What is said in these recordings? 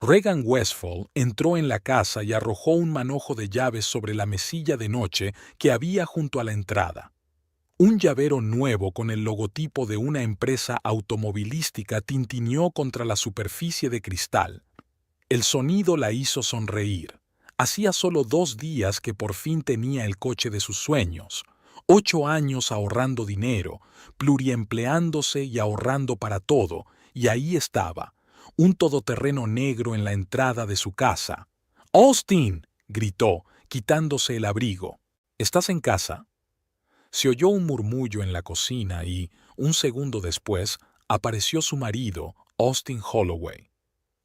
Regan Westfall entró en la casa y arrojó un manojo de llaves sobre la mesilla de noche que había junto a la entrada. Un llavero nuevo con el logotipo de una empresa automovilística tintineó contra la superficie de cristal. El sonido la hizo sonreír. Hacía solo 2 días que por fin tenía el coche de sus sueños. 8 años ahorrando dinero, pluriempleándose y ahorrando para todo, y ahí estaba, un todoterreno negro en la entrada de su casa. «¡Austin!», gritó, quitándose el abrigo. «¿Estás en casa?». Se oyó un murmullo en la cocina y, un segundo después, apareció su marido, Austin Holloway.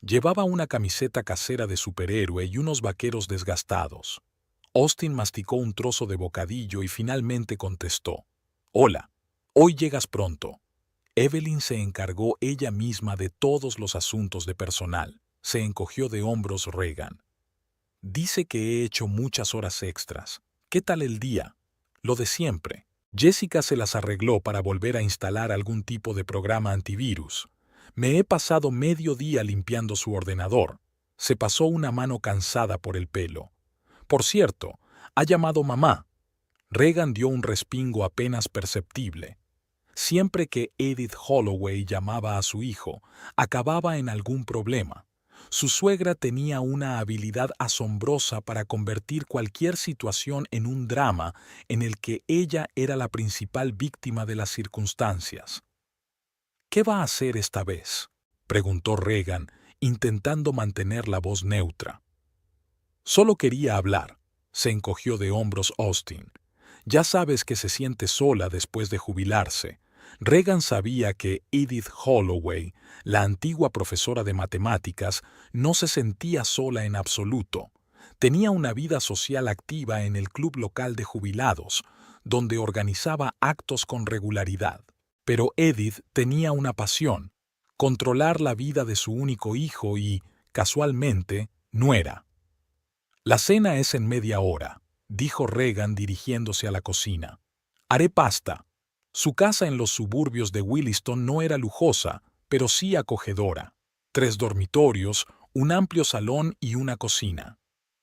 Llevaba una camiseta casera de superhéroe y unos vaqueros desgastados. Austin masticó un trozo de bocadillo y finalmente contestó: «Hola, hoy llegas pronto». Evelyn se encargó ella misma de todos los asuntos de personal. Se encogió de hombros Regan. «Dice que he hecho muchas horas extras. ¿Qué tal el día?». «Lo de siempre». Jessica se las arregló para volver a instalar algún tipo de programa antivirus. «Me he pasado medio día limpiando su ordenador». Se pasó una mano cansada por el pelo. «Por cierto, ha llamado mamá». Regan dio un respingo apenas perceptible. Siempre que Edith Holloway llamaba a su hijo, acababa en algún problema. Su suegra tenía una habilidad asombrosa para convertir cualquier situación en un drama en el que ella era la principal víctima de las circunstancias. «¿Qué va a hacer esta vez?», preguntó Regan, intentando mantener la voz neutra. «Solo quería hablar», se encogió de hombros Austin. «Ya sabes que se siente sola después de jubilarse». Regan sabía que Edith Holloway, la antigua profesora de matemáticas, no se sentía sola en absoluto. Tenía una vida social activa en el club local de jubilados, donde organizaba actos con regularidad. Pero Edith tenía una pasión: controlar la vida de su único hijo y, casualmente, nuera. «La cena es en media hora», dijo Regan dirigiéndose a la cocina. «Haré pasta». Su casa en los suburbios de Williston no era lujosa, pero sí acogedora. 3 dormitorios, un amplio salón y una cocina.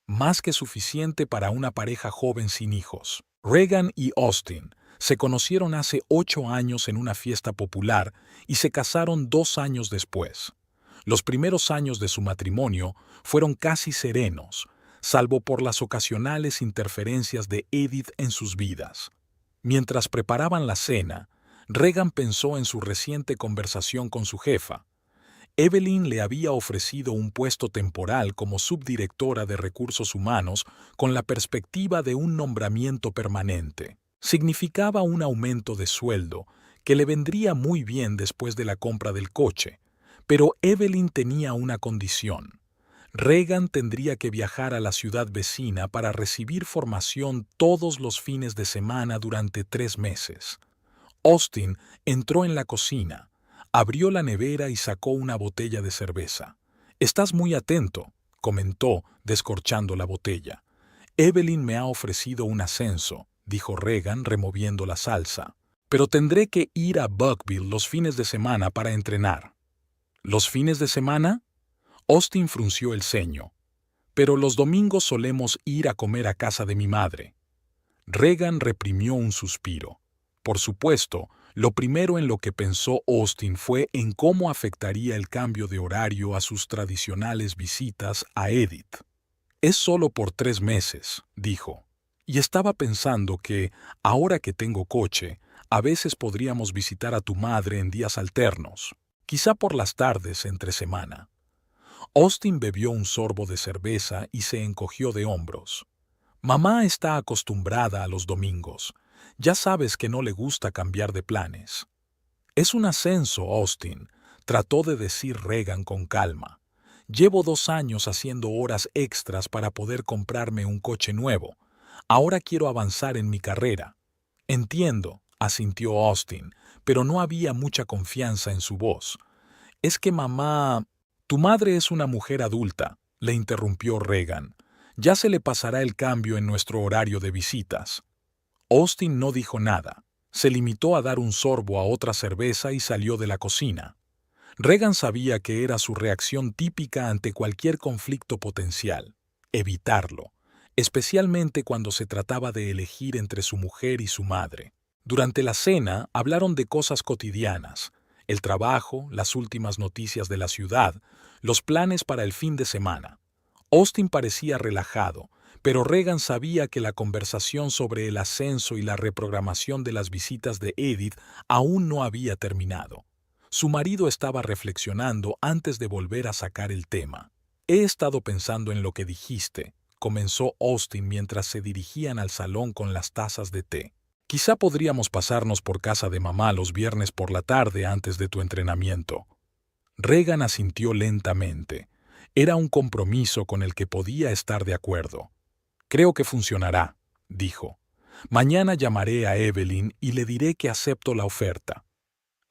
Más que suficiente para una pareja joven sin hijos. Regan y Austin se conocieron hace 8 años en una fiesta popular y se casaron 2 años después. Los primeros años de su matrimonio fueron casi serenos, salvo por las ocasionales interferencias de Edith en sus vidas. Mientras preparaban la cena, Regan pensó en su reciente conversación con su jefa. Evelyn le había ofrecido un puesto temporal como subdirectora de recursos humanos con la perspectiva de un nombramiento permanente. Significaba un aumento de sueldo que le vendría muy bien después de la compra del coche, pero Evelyn tenía una condición. Regan tendría que viajar a la ciudad vecina para recibir formación todos los fines de semana durante 3 meses. Austin entró en la cocina, abrió la nevera y sacó una botella de cerveza. «Estás muy atento», comentó, descorchando la botella. «Evelyn me ha ofrecido un ascenso», dijo Regan removiendo la salsa. «Pero tendré que ir a Buckville los fines de semana para entrenar». «¿Los fines de semana?». Austin frunció el ceño. «Pero los domingos solemos ir a comer a casa de mi madre». Regan reprimió un suspiro. Por supuesto, lo primero en lo que pensó Austin fue en cómo afectaría el cambio de horario a sus tradicionales visitas a Edith. «Es solo por 3 meses», dijo. «Y estaba pensando que, ahora que tengo coche, a veces podríamos visitar a tu madre en días alternos, quizá por las tardes entre semana». Austin bebió un sorbo de cerveza y se encogió de hombros. «Mamá está acostumbrada a los domingos. Ya sabes que no le gusta cambiar de planes». «Es un ascenso, Austin», trató de decir Regan con calma. «Llevo 2 años haciendo horas extras para poder comprarme un coche nuevo. Ahora quiero avanzar en mi carrera». «Entiendo», asintió Austin, pero no había mucha confianza en su voz. «Es que mamá...». «Tu madre es una mujer adulta», le interrumpió Regan. «Ya se le pasará el cambio en nuestro horario de visitas». Austin no dijo nada. Se limitó a dar un sorbo a otra cerveza y salió de la cocina. Regan sabía que era su reacción típica ante cualquier conflicto potencial: evitarlo, especialmente cuando se trataba de elegir entre su mujer y su madre. Durante la cena hablaron de cosas cotidianas: el trabajo, las últimas noticias de la ciudad, los planes para el fin de semana. Austin parecía relajado, pero Regan sabía que la conversación sobre el ascenso y la reprogramación de las visitas de Edith aún no había terminado. Su marido estaba reflexionando antes de volver a sacar el tema. «He estado pensando en lo que dijiste», comenzó Austin mientras se dirigían al salón con las tazas de té. «Quizá podríamos pasarnos por casa de mamá los viernes por la tarde antes de tu entrenamiento». Regan asintió lentamente. Era un compromiso con el que podía estar de acuerdo. «Creo que funcionará», dijo. «Mañana llamaré a Evelyn y le diré que acepto la oferta».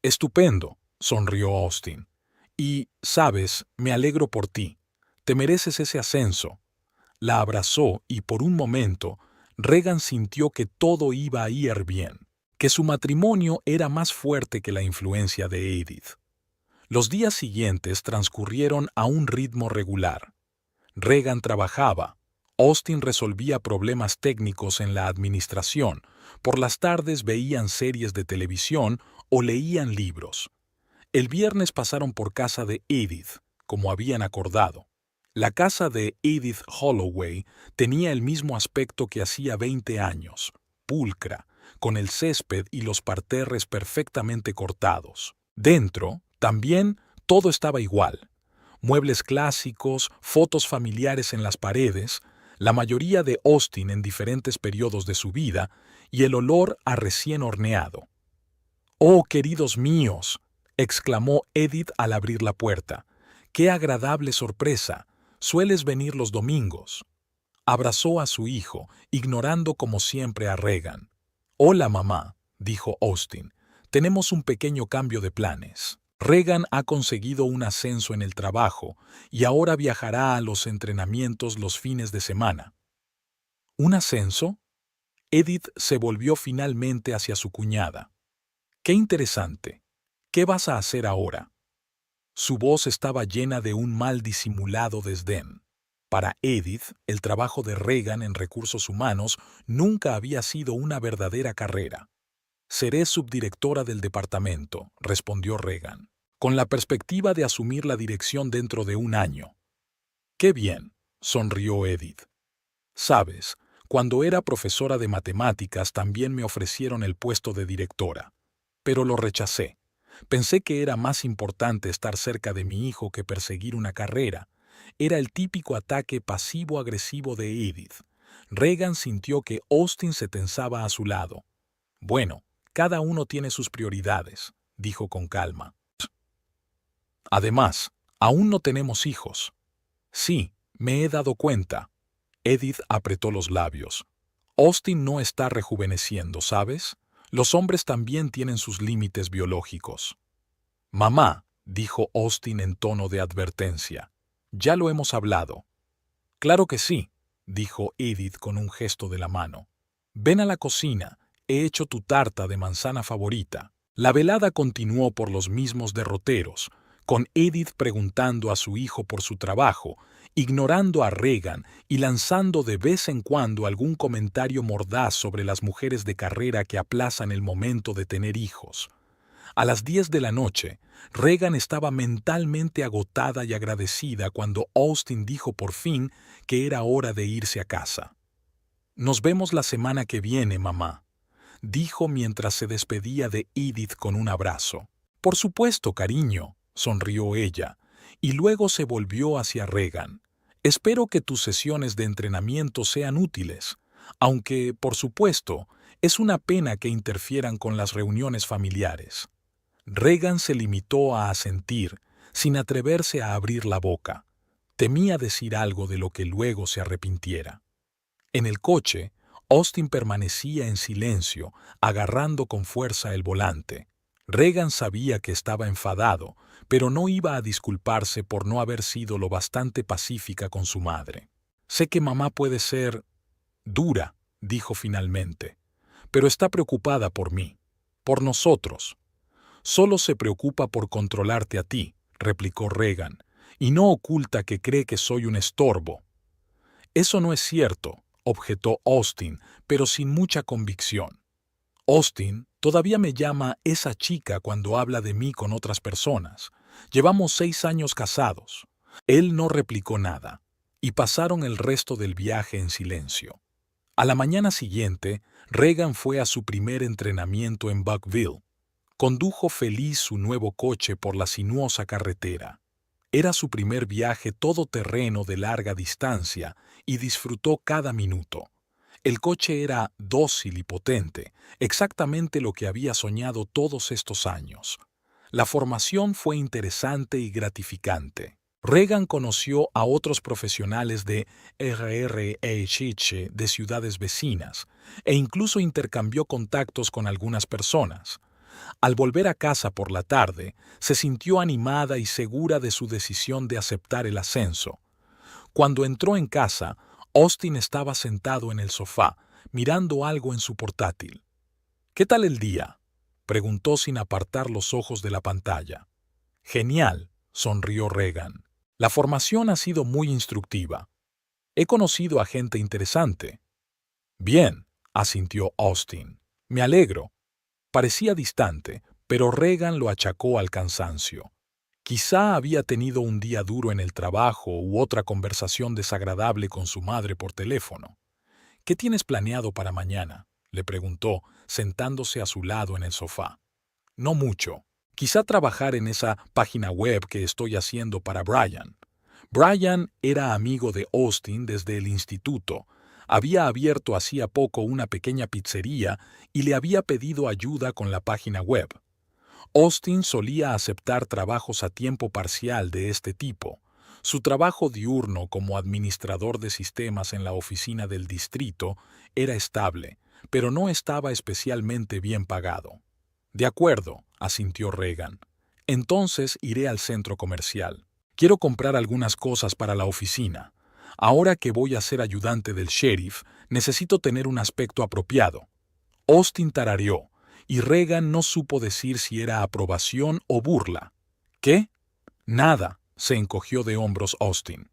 «Estupendo», sonrió Austin. «Y, sabes, me alegro por ti. Te mereces ese ascenso». La abrazó y por un momento Regan sintió que todo iba a ir bien, que su matrimonio era más fuerte que la influencia de Edith. Los días siguientes transcurrieron a un ritmo regular. Regan trabajaba. Austin resolvía problemas técnicos en la administración. Por las tardes veían series de televisión o leían libros. El viernes pasaron por casa de Edith, como habían acordado. La casa de Edith Holloway tenía el mismo aspecto que hacía 20 años, pulcra, con el césped y los parterres perfectamente cortados. Dentro, también, todo estaba igual. Muebles clásicos, fotos familiares en las paredes, la mayoría de Austin en diferentes periodos de su vida, y el olor a recién horneado. «¡Oh, queridos míos!», exclamó Edith al abrir la puerta. «¡Qué agradable sorpresa! Sueles venir los domingos». Abrazó a su hijo, ignorando como siempre a Regan. «Hola, mamá», dijo Austin. «Tenemos un pequeño cambio de planes. Regan ha conseguido un ascenso en el trabajo y ahora viajará a los entrenamientos los fines de semana». «¿Un ascenso?». Edith se volvió finalmente hacia su cuñada. «Qué interesante. ¿Qué vas a hacer ahora?». Su voz estaba llena de un mal disimulado desdén. Para Edith, el trabajo de Regan en recursos humanos nunca había sido una verdadera carrera. «Seré subdirectora del departamento», respondió Regan, «con la perspectiva de asumir la dirección dentro de un año». «Qué bien», sonrió Edith. «Sabes, cuando era profesora de matemáticas también me ofrecieron el puesto de directora, pero lo rechacé. Pensé que era más importante estar cerca de mi hijo que perseguir una carrera». Era el típico ataque pasivo-agresivo de Edith. Regan sintió que Austin se tensaba a su lado. «Bueno, cada uno tiene sus prioridades», dijo con calma. «Además, aún no tenemos hijos». «Sí, me he dado cuenta». Edith apretó los labios. «Austin no está rejuveneciendo, ¿sabes? Los hombres también tienen sus límites biológicos». «Mamá», dijo Austin en tono de advertencia, «ya lo hemos hablado». «Claro que sí», dijo Edith con un gesto de la mano. «Ven a la cocina, he hecho tu tarta de manzana favorita». La velada continuó por los mismos derroteros, con Edith preguntando a su hijo por su trabajo, ignorando a Regan y lanzando de vez en cuando algún comentario mordaz sobre las mujeres de carrera que aplazan el momento de tener hijos. A las 10 de la noche, Regan estaba mentalmente agotada y agradecida cuando Austin dijo por fin que era hora de irse a casa. «Nos vemos la semana que viene, mamá», dijo mientras se despedía de Edith con un abrazo. «Por supuesto, cariño», sonrió ella, y luego se volvió hacia Regan. «Espero que tus sesiones de entrenamiento sean útiles, aunque, por supuesto, es una pena que interfieran con las reuniones familiares». Regan se limitó a asentir, sin atreverse a abrir la boca. Temía decir algo de lo que luego se arrepintiera. En el coche, Austin permanecía en silencio, agarrando con fuerza el volante. Regan sabía que estaba enfadado, pero no iba a disculparse por no haber sido lo bastante pacífica con su madre. «Sé que mamá puede ser dura», dijo finalmente, «pero está preocupada por mí, por nosotros. Solo se preocupa por controlarte a ti», replicó Regan, y no oculta que cree que soy un estorbo. Eso no es cierto, objetó Austin, pero sin mucha convicción. Austin todavía me llama esa chica cuando habla de mí con otras personas. Llevamos 6 años casados. Él no replicó nada, y pasaron el resto del viaje en silencio. A la mañana siguiente, Regan fue a su primer entrenamiento en Buckville. Condujo feliz su nuevo coche por la sinuosa carretera. Era su primer viaje todoterreno de larga distancia y disfrutó cada minuto. El coche era dócil y potente, exactamente lo que había soñado todos estos años. La formación fue interesante y gratificante. Regan conoció a otros profesionales de RRH de ciudades vecinas e incluso intercambió contactos con algunas personas. Al volver a casa por la tarde, se sintió animada y segura de su decisión de aceptar el ascenso. Cuando entró en casa, Austin estaba sentado en el sofá, mirando algo en su portátil. «¿Qué tal el día?», preguntó sin apartar los ojos de la pantalla. «Genial», sonrió Regan. «La formación ha sido muy instructiva. He conocido a gente interesante». «Bien», asintió Austin. «Me alegro». Parecía distante, pero Regan lo achacó al cansancio. Quizá había tenido un día duro en el trabajo u otra conversación desagradable con su madre por teléfono. «¿Qué tienes planeado para mañana?», le preguntó, sentándose a su lado en el sofá. «No mucho. Quizá trabajar en esa página web que estoy haciendo para Brian». Brian era amigo de Austin desde el instituto. Había abierto hacía poco una pequeña pizzería y le había pedido ayuda con la página web. Austin solía aceptar trabajos a tiempo parcial de este tipo. Su trabajo diurno como administrador de sistemas en la oficina del distrito era estable, pero no estaba especialmente bien pagado. «De acuerdo», asintió Regan. «Entonces iré al centro comercial. Quiero comprar algunas cosas para la oficina. Ahora que voy a ser ayudante del sheriff, necesito tener un aspecto apropiado». Austin tarareó, y Regan no supo decir si era aprobación o burla. «¿Qué?» «Nada», se encogió de hombros Austin.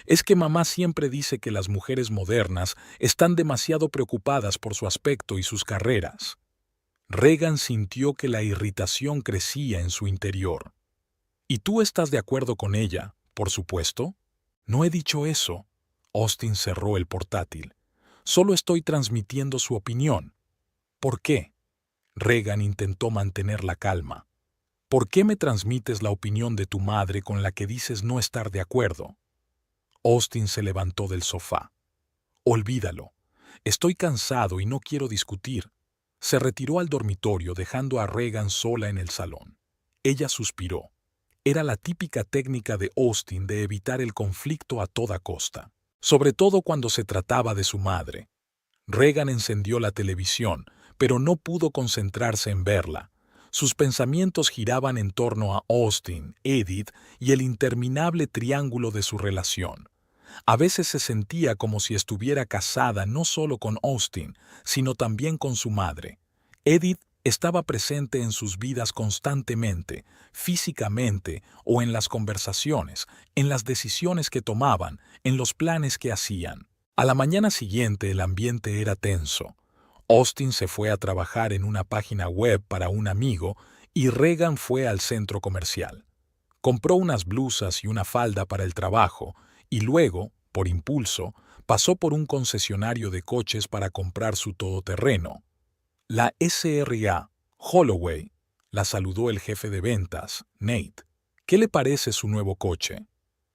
«Es que mamá siempre dice que las mujeres modernas están demasiado preocupadas por su aspecto y sus carreras». Regan sintió que la irritación crecía en su interior. «¿Y tú estás de acuerdo con ella, por supuesto?» «No he dicho eso». Austin cerró el portátil. «Solo estoy transmitiendo su opinión». «¿Por qué?» Regan intentó mantener la calma. «¿Por qué me transmites la opinión de tu madre con la que dices no estar de acuerdo?» Austin se levantó del sofá. «Olvídalo. Estoy cansado y no quiero discutir». Se retiró al dormitorio dejando a Regan sola en el salón. Ella suspiró. Era la típica técnica de Austin de evitar el conflicto a toda costa, sobre todo cuando se trataba de su madre. Regan encendió la televisión, pero no pudo concentrarse en verla. Sus pensamientos giraban en torno a Austin, Edith y el interminable triángulo de su relación. A veces se sentía como si estuviera casada no solo con Austin, sino también con su madre. Edith estaba presente en sus vidas constantemente, físicamente o en las conversaciones, en las decisiones que tomaban, en los planes que hacían. A la mañana siguiente el ambiente era tenso. Austin se fue a trabajar en una página web para un amigo y Regan fue al centro comercial. Compró unas blusas y una falda para el trabajo y luego, por impulso, pasó por un concesionario de coches para comprar su todoterreno. La SRA, Holloway, la saludó el jefe de ventas, Nate. «¿Qué le parece su nuevo coche?»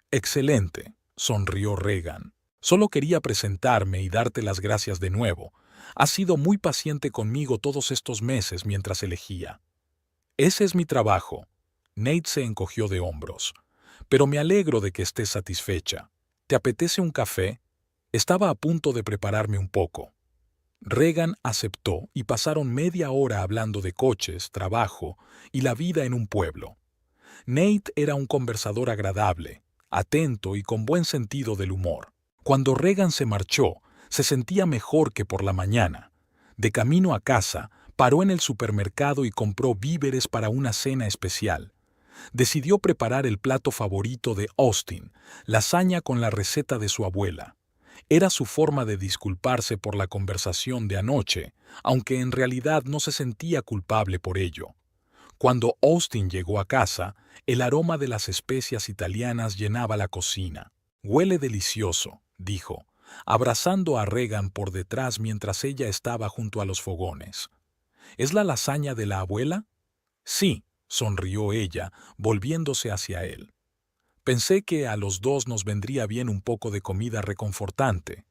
«Excelente», sonrió Regan. «Solo quería presentarme y darte las gracias de nuevo. Has sido muy paciente conmigo todos estos meses mientras elegía». «Ese es mi trabajo». Nate se encogió de hombros. «Pero me alegro de que estés satisfecha. ¿Te apetece un café?» Estaba a punto de prepararme un poco. Regan aceptó y pasaron media hora hablando de coches, trabajo y la vida en un pueblo. Nate era un conversador agradable, atento y con buen sentido del humor. Cuando Regan se marchó, se sentía mejor que por la mañana. De camino a casa, paró en el supermercado y compró víveres para una cena especial. Decidió preparar el plato favorito de Austin, lasaña con la receta de su abuela. Era su forma de disculparse por la conversación de anoche, aunque en realidad no se sentía culpable por ello. Cuando Austin llegó a casa, el aroma de las especias italianas llenaba la cocina. «Huele delicioso», dijo, abrazando a Regan por detrás mientras ella estaba junto a los fogones. «¿Es la lasaña de la abuela?» «Sí», sonrió ella, volviéndose hacia él. «Pensé que a los dos nos vendría bien un poco de comida reconfortante».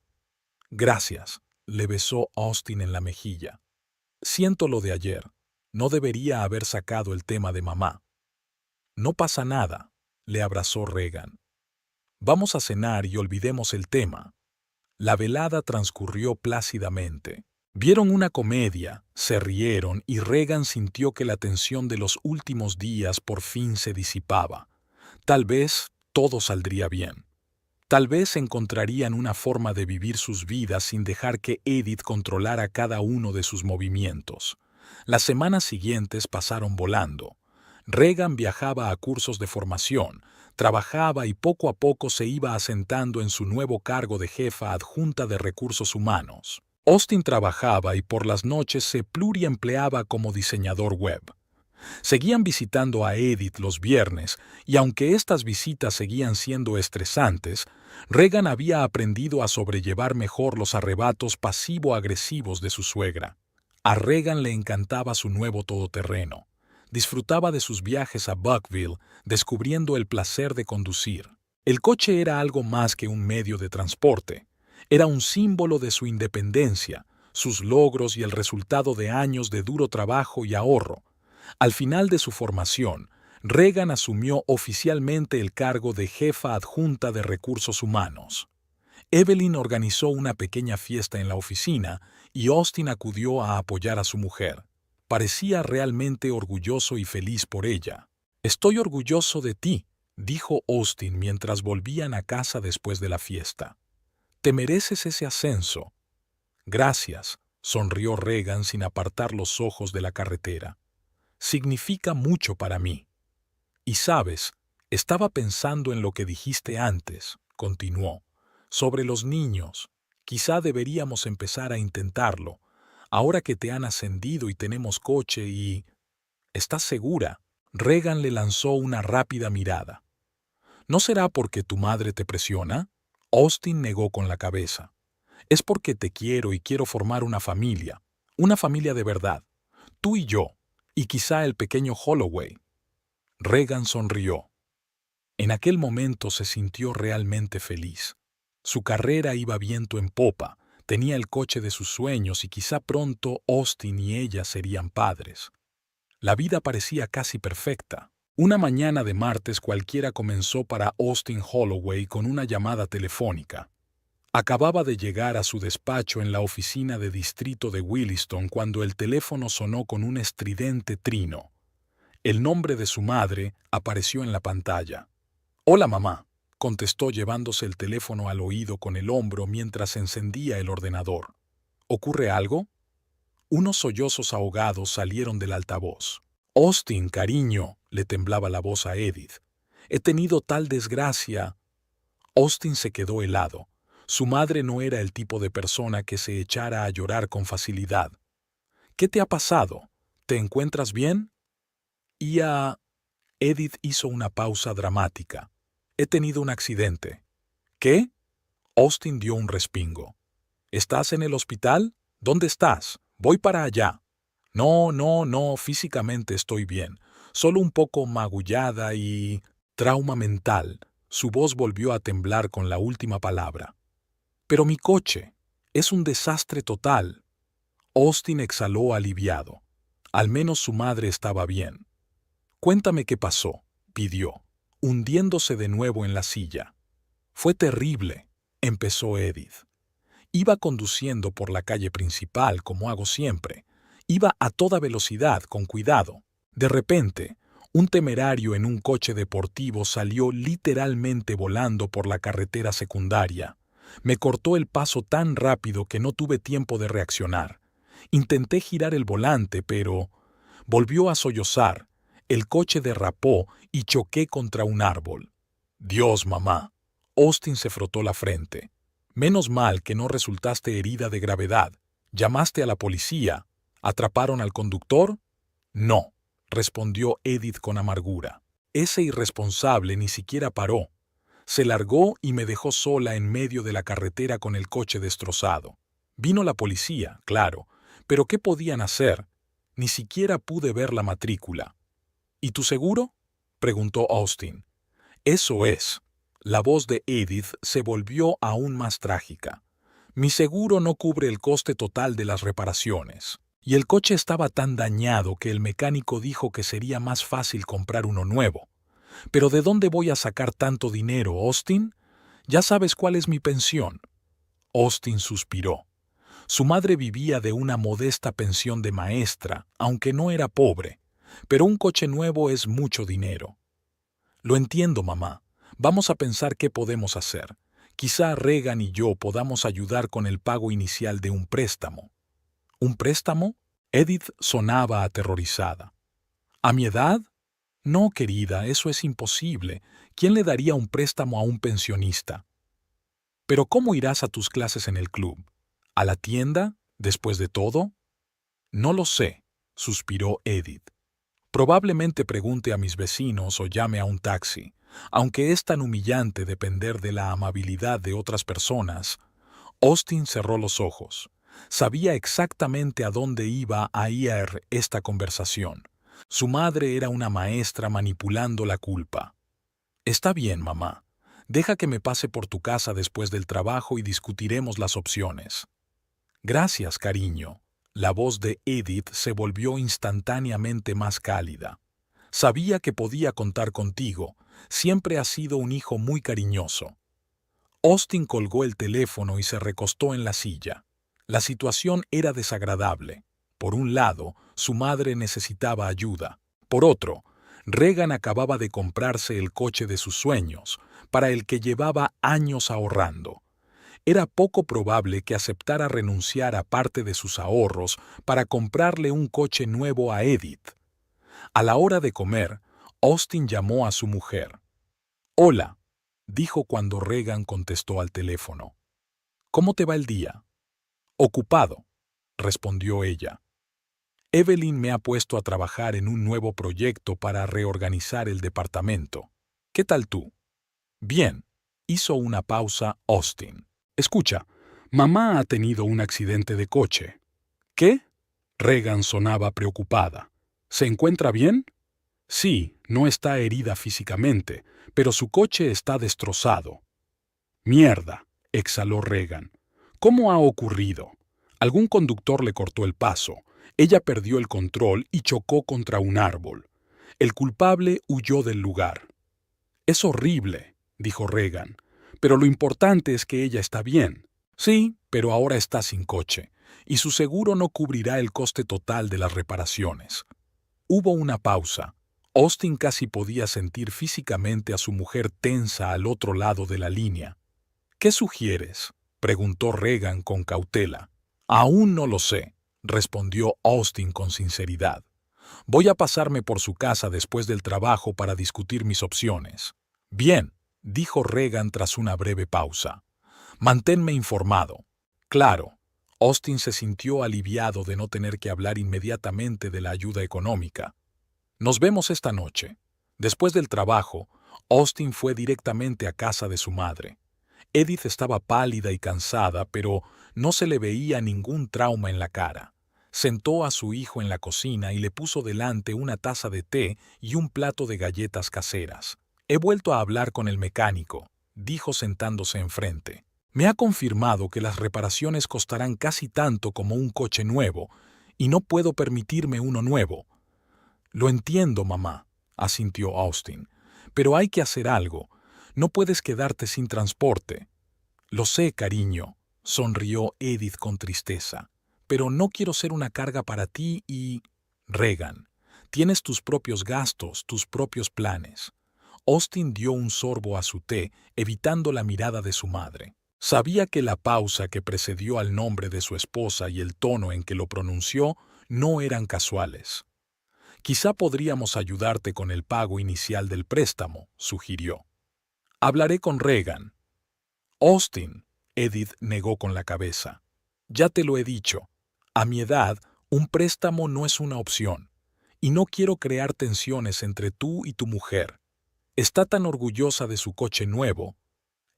«Gracias», le besó Austin en la mejilla. «Siento lo de ayer. No debería haber sacado el tema de mamá». «No pasa nada», le abrazó Regan. «Vamos a cenar y olvidemos el tema». La velada transcurrió plácidamente. Vieron una comedia, se rieron y Regan sintió que la tensión de los últimos días por fin se disipaba. Tal vez todo saldría bien. Tal vez encontrarían una forma de vivir sus vidas sin dejar que Edith controlara cada uno de sus movimientos. Las semanas siguientes pasaron volando. Regan viajaba a cursos de formación, trabajaba y poco a poco se iba asentando en su nuevo cargo de jefa adjunta de recursos humanos. Austin trabajaba y por las noches se pluriempleaba como diseñador web. Seguían visitando a Edith los viernes y aunque estas visitas seguían siendo estresantes, Regan había aprendido a sobrellevar mejor los arrebatos pasivo-agresivos de su suegra. A Regan le encantaba su nuevo todoterreno. Disfrutaba de sus viajes a Buckville, descubriendo el placer de conducir. El coche era algo más que un medio de transporte. Era un símbolo de su independencia, sus logros y el resultado de años de duro trabajo y ahorro. Al final de su formación, Regan asumió oficialmente el cargo de jefa adjunta de recursos humanos. Evelyn organizó una pequeña fiesta en la oficina y Austin acudió a apoyar a su mujer. Parecía realmente orgulloso y feliz por ella. «Estoy orgulloso de ti», dijo Austin mientras volvían a casa después de la fiesta. «Te mereces ese ascenso». «Gracias», sonrió Regan sin apartar los ojos de la carretera. «Significa mucho para mí». «Y sabes, estaba pensando en lo que dijiste antes», continuó, «sobre los niños. Quizá deberíamos empezar a intentarlo. Ahora que te han ascendido y tenemos coche y... ¿Estás segura?» Regan le lanzó una rápida mirada. «¿No será porque tu madre te presiona?» Austin negó con la cabeza. «Es porque te quiero y quiero formar una familia de verdad. Tú y yo, y quizá el pequeño Holloway». Regan sonrió. En aquel momento se sintió realmente feliz. Su carrera iba viento en popa. Tenía el coche de sus sueños y quizá pronto Austin y ella serían padres. La vida parecía casi perfecta. Una mañana de martes cualquiera comenzó para Austin Holloway con una llamada telefónica. Acababa de llegar a su despacho en la oficina de distrito de Williston cuando el teléfono sonó con un estridente trino. El nombre de su madre apareció en la pantalla. «Hola, mamá», contestó llevándose el teléfono al oído con el hombro mientras encendía el ordenador. «¿Ocurre algo?» Unos sollozos ahogados salieron del altavoz. «Austin, cariño», le temblaba la voz a Edith. «He tenido tal desgracia». Austin se quedó helado. Su madre no era el tipo de persona que se echara a llorar con facilidad. «¿Qué te ha pasado? ¿Te encuentras bien?» Edith hizo una pausa dramática. «He tenido un accidente». «¿Qué?» Austin dio un respingo. «¿Estás en el hospital? ¿Dónde estás? Voy para allá». No, físicamente estoy bien. Solo un poco magullada y... trauma mental». Su voz volvió a temblar con la última palabra. «Pero mi coche. Es un desastre total». Austin exhaló aliviado. Al menos su madre estaba bien. «Cuéntame qué pasó», pidió, hundiéndose de nuevo en la silla. «Fue terrible», empezó Edith. «Iba conduciendo por la calle principal, como hago siempre. Iba a toda velocidad, con cuidado. De repente, un temerario en un coche deportivo salió literalmente volando por la carretera secundaria. Me cortó el paso tan rápido que no tuve tiempo de reaccionar. Intenté girar el volante, pero... volvió a sollozar. El coche derrapó y choqué contra un árbol. Dios, mamá. Austin se frotó la frente. Menos mal que no resultaste herida de gravedad. ¿Llamaste a la policía? ¿Atraparon al conductor? No, respondió Edith con amargura. Ese irresponsable ni siquiera paró. Se largó y me dejó sola en medio de la carretera con el coche destrozado. Vino la policía, claro, pero ¿qué podían hacer? Ni siquiera pude ver la matrícula. ¿Y tu seguro?, preguntó Austin. Eso es. La voz de Edith se volvió aún más trágica. Mi seguro no cubre el coste total de las reparaciones. Y el coche estaba tan dañado que el mecánico dijo que sería más fácil comprar uno nuevo. ¿Pero de dónde voy a sacar tanto dinero, Austin? Ya sabes cuál es mi pensión. Austin suspiró. Su madre vivía de una modesta pensión de maestra, aunque no era pobre. Pero un coche nuevo es mucho dinero. Lo entiendo, mamá. Vamos a pensar qué podemos hacer. Quizá Regan y yo podamos ayudar con el pago inicial de un préstamo. ¿Un préstamo? Edith sonaba aterrorizada. ¿A mi edad? No, querida, eso es imposible. ¿Quién le daría un préstamo a un pensionista? ¿Pero cómo irás a tus clases en el club? ¿A la tienda, después de todo? No lo sé, suspiró Edith. Probablemente pregunte a mis vecinos o llame a un taxi. Aunque es tan humillante depender de la amabilidad de otras personas. Austin cerró los ojos. Sabía exactamente a dónde iba a ir esta conversación. Su madre era una maestra manipulando la culpa. Está bien, mamá. Deja que me pase por tu casa después del trabajo y discutiremos las opciones. Gracias, cariño. La voz de Edith se volvió instantáneamente más cálida. Sabía que podía contar contigo. Siempre has sido un hijo muy cariñoso. Austin colgó el teléfono y se recostó en la silla. La situación era desagradable. Por un lado, su madre necesitaba ayuda. Por otro, Regan acababa de comprarse el coche de sus sueños, para el que llevaba años ahorrando. Era poco probable que aceptara renunciar a parte de sus ahorros para comprarle un coche nuevo a Edith. A la hora de comer, Austin llamó a su mujer. «Hola», dijo cuando Regan contestó al teléfono. «¿Cómo te va el día?» «Ocupado», respondió ella. «Evelyn me ha puesto a trabajar en un nuevo proyecto para reorganizar el departamento. ¿Qué tal tú?» «Bien», hizo una pausa Austin. «Escucha, mamá ha tenido un accidente de coche». «¿Qué?». Regan sonaba preocupada. «¿Se encuentra bien?» «Sí, no está herida físicamente, pero su coche está destrozado». «Mierda», exhaló Regan. «¿Cómo ha ocurrido?» «Algún conductor le cortó el paso. Ella perdió el control y chocó contra un árbol. El culpable huyó del lugar». «Es horrible», dijo Regan, «pero lo importante es que ella está bien». «Sí, pero ahora está sin coche, y su seguro no cubrirá el coste total de las reparaciones». Hubo una pausa. Austin casi podía sentir físicamente a su mujer tensa al otro lado de la línea. «¿Qué sugieres?», preguntó Regan con cautela. «Aún no lo sé», respondió Austin con sinceridad. «Voy a pasarme por su casa después del trabajo para discutir mis opciones». «Bien», dijo Regan tras una breve pausa. «Manténme informado». «Claro». Austin se sintió aliviado de no tener que hablar inmediatamente de la ayuda económica. «Nos vemos esta noche». Después del trabajo, Austin fue directamente a casa de su madre. Edith estaba pálida y cansada, pero no se le veía ningún trauma en la cara. Sentó a su hijo en la cocina y le puso delante una taza de té y un plato de galletas caseras. «He vuelto a hablar con el mecánico», dijo sentándose enfrente. «Me ha confirmado que las reparaciones costarán casi tanto como un coche nuevo, y no puedo permitirme uno nuevo». «Lo entiendo, mamá», asintió Austin, «pero hay que hacer algo. No puedes quedarte sin transporte». «Lo sé, cariño», sonrió Edith con tristeza, «pero no quiero ser una carga para ti y...». «Regan, tienes tus propios gastos, tus propios planes». Austin dio un sorbo a su té, evitando la mirada de su madre. Sabía que la pausa que precedió al nombre de su esposa y el tono en que lo pronunció no eran casuales. Quizá podríamos ayudarte con el pago inicial del préstamo, sugirió. Hablaré con Regan. Austin, Edith negó con la cabeza. Ya te lo he dicho. A mi edad, un préstamo no es una opción. Y no quiero crear tensiones entre tú y tu mujer. Está tan orgullosa de su coche nuevo.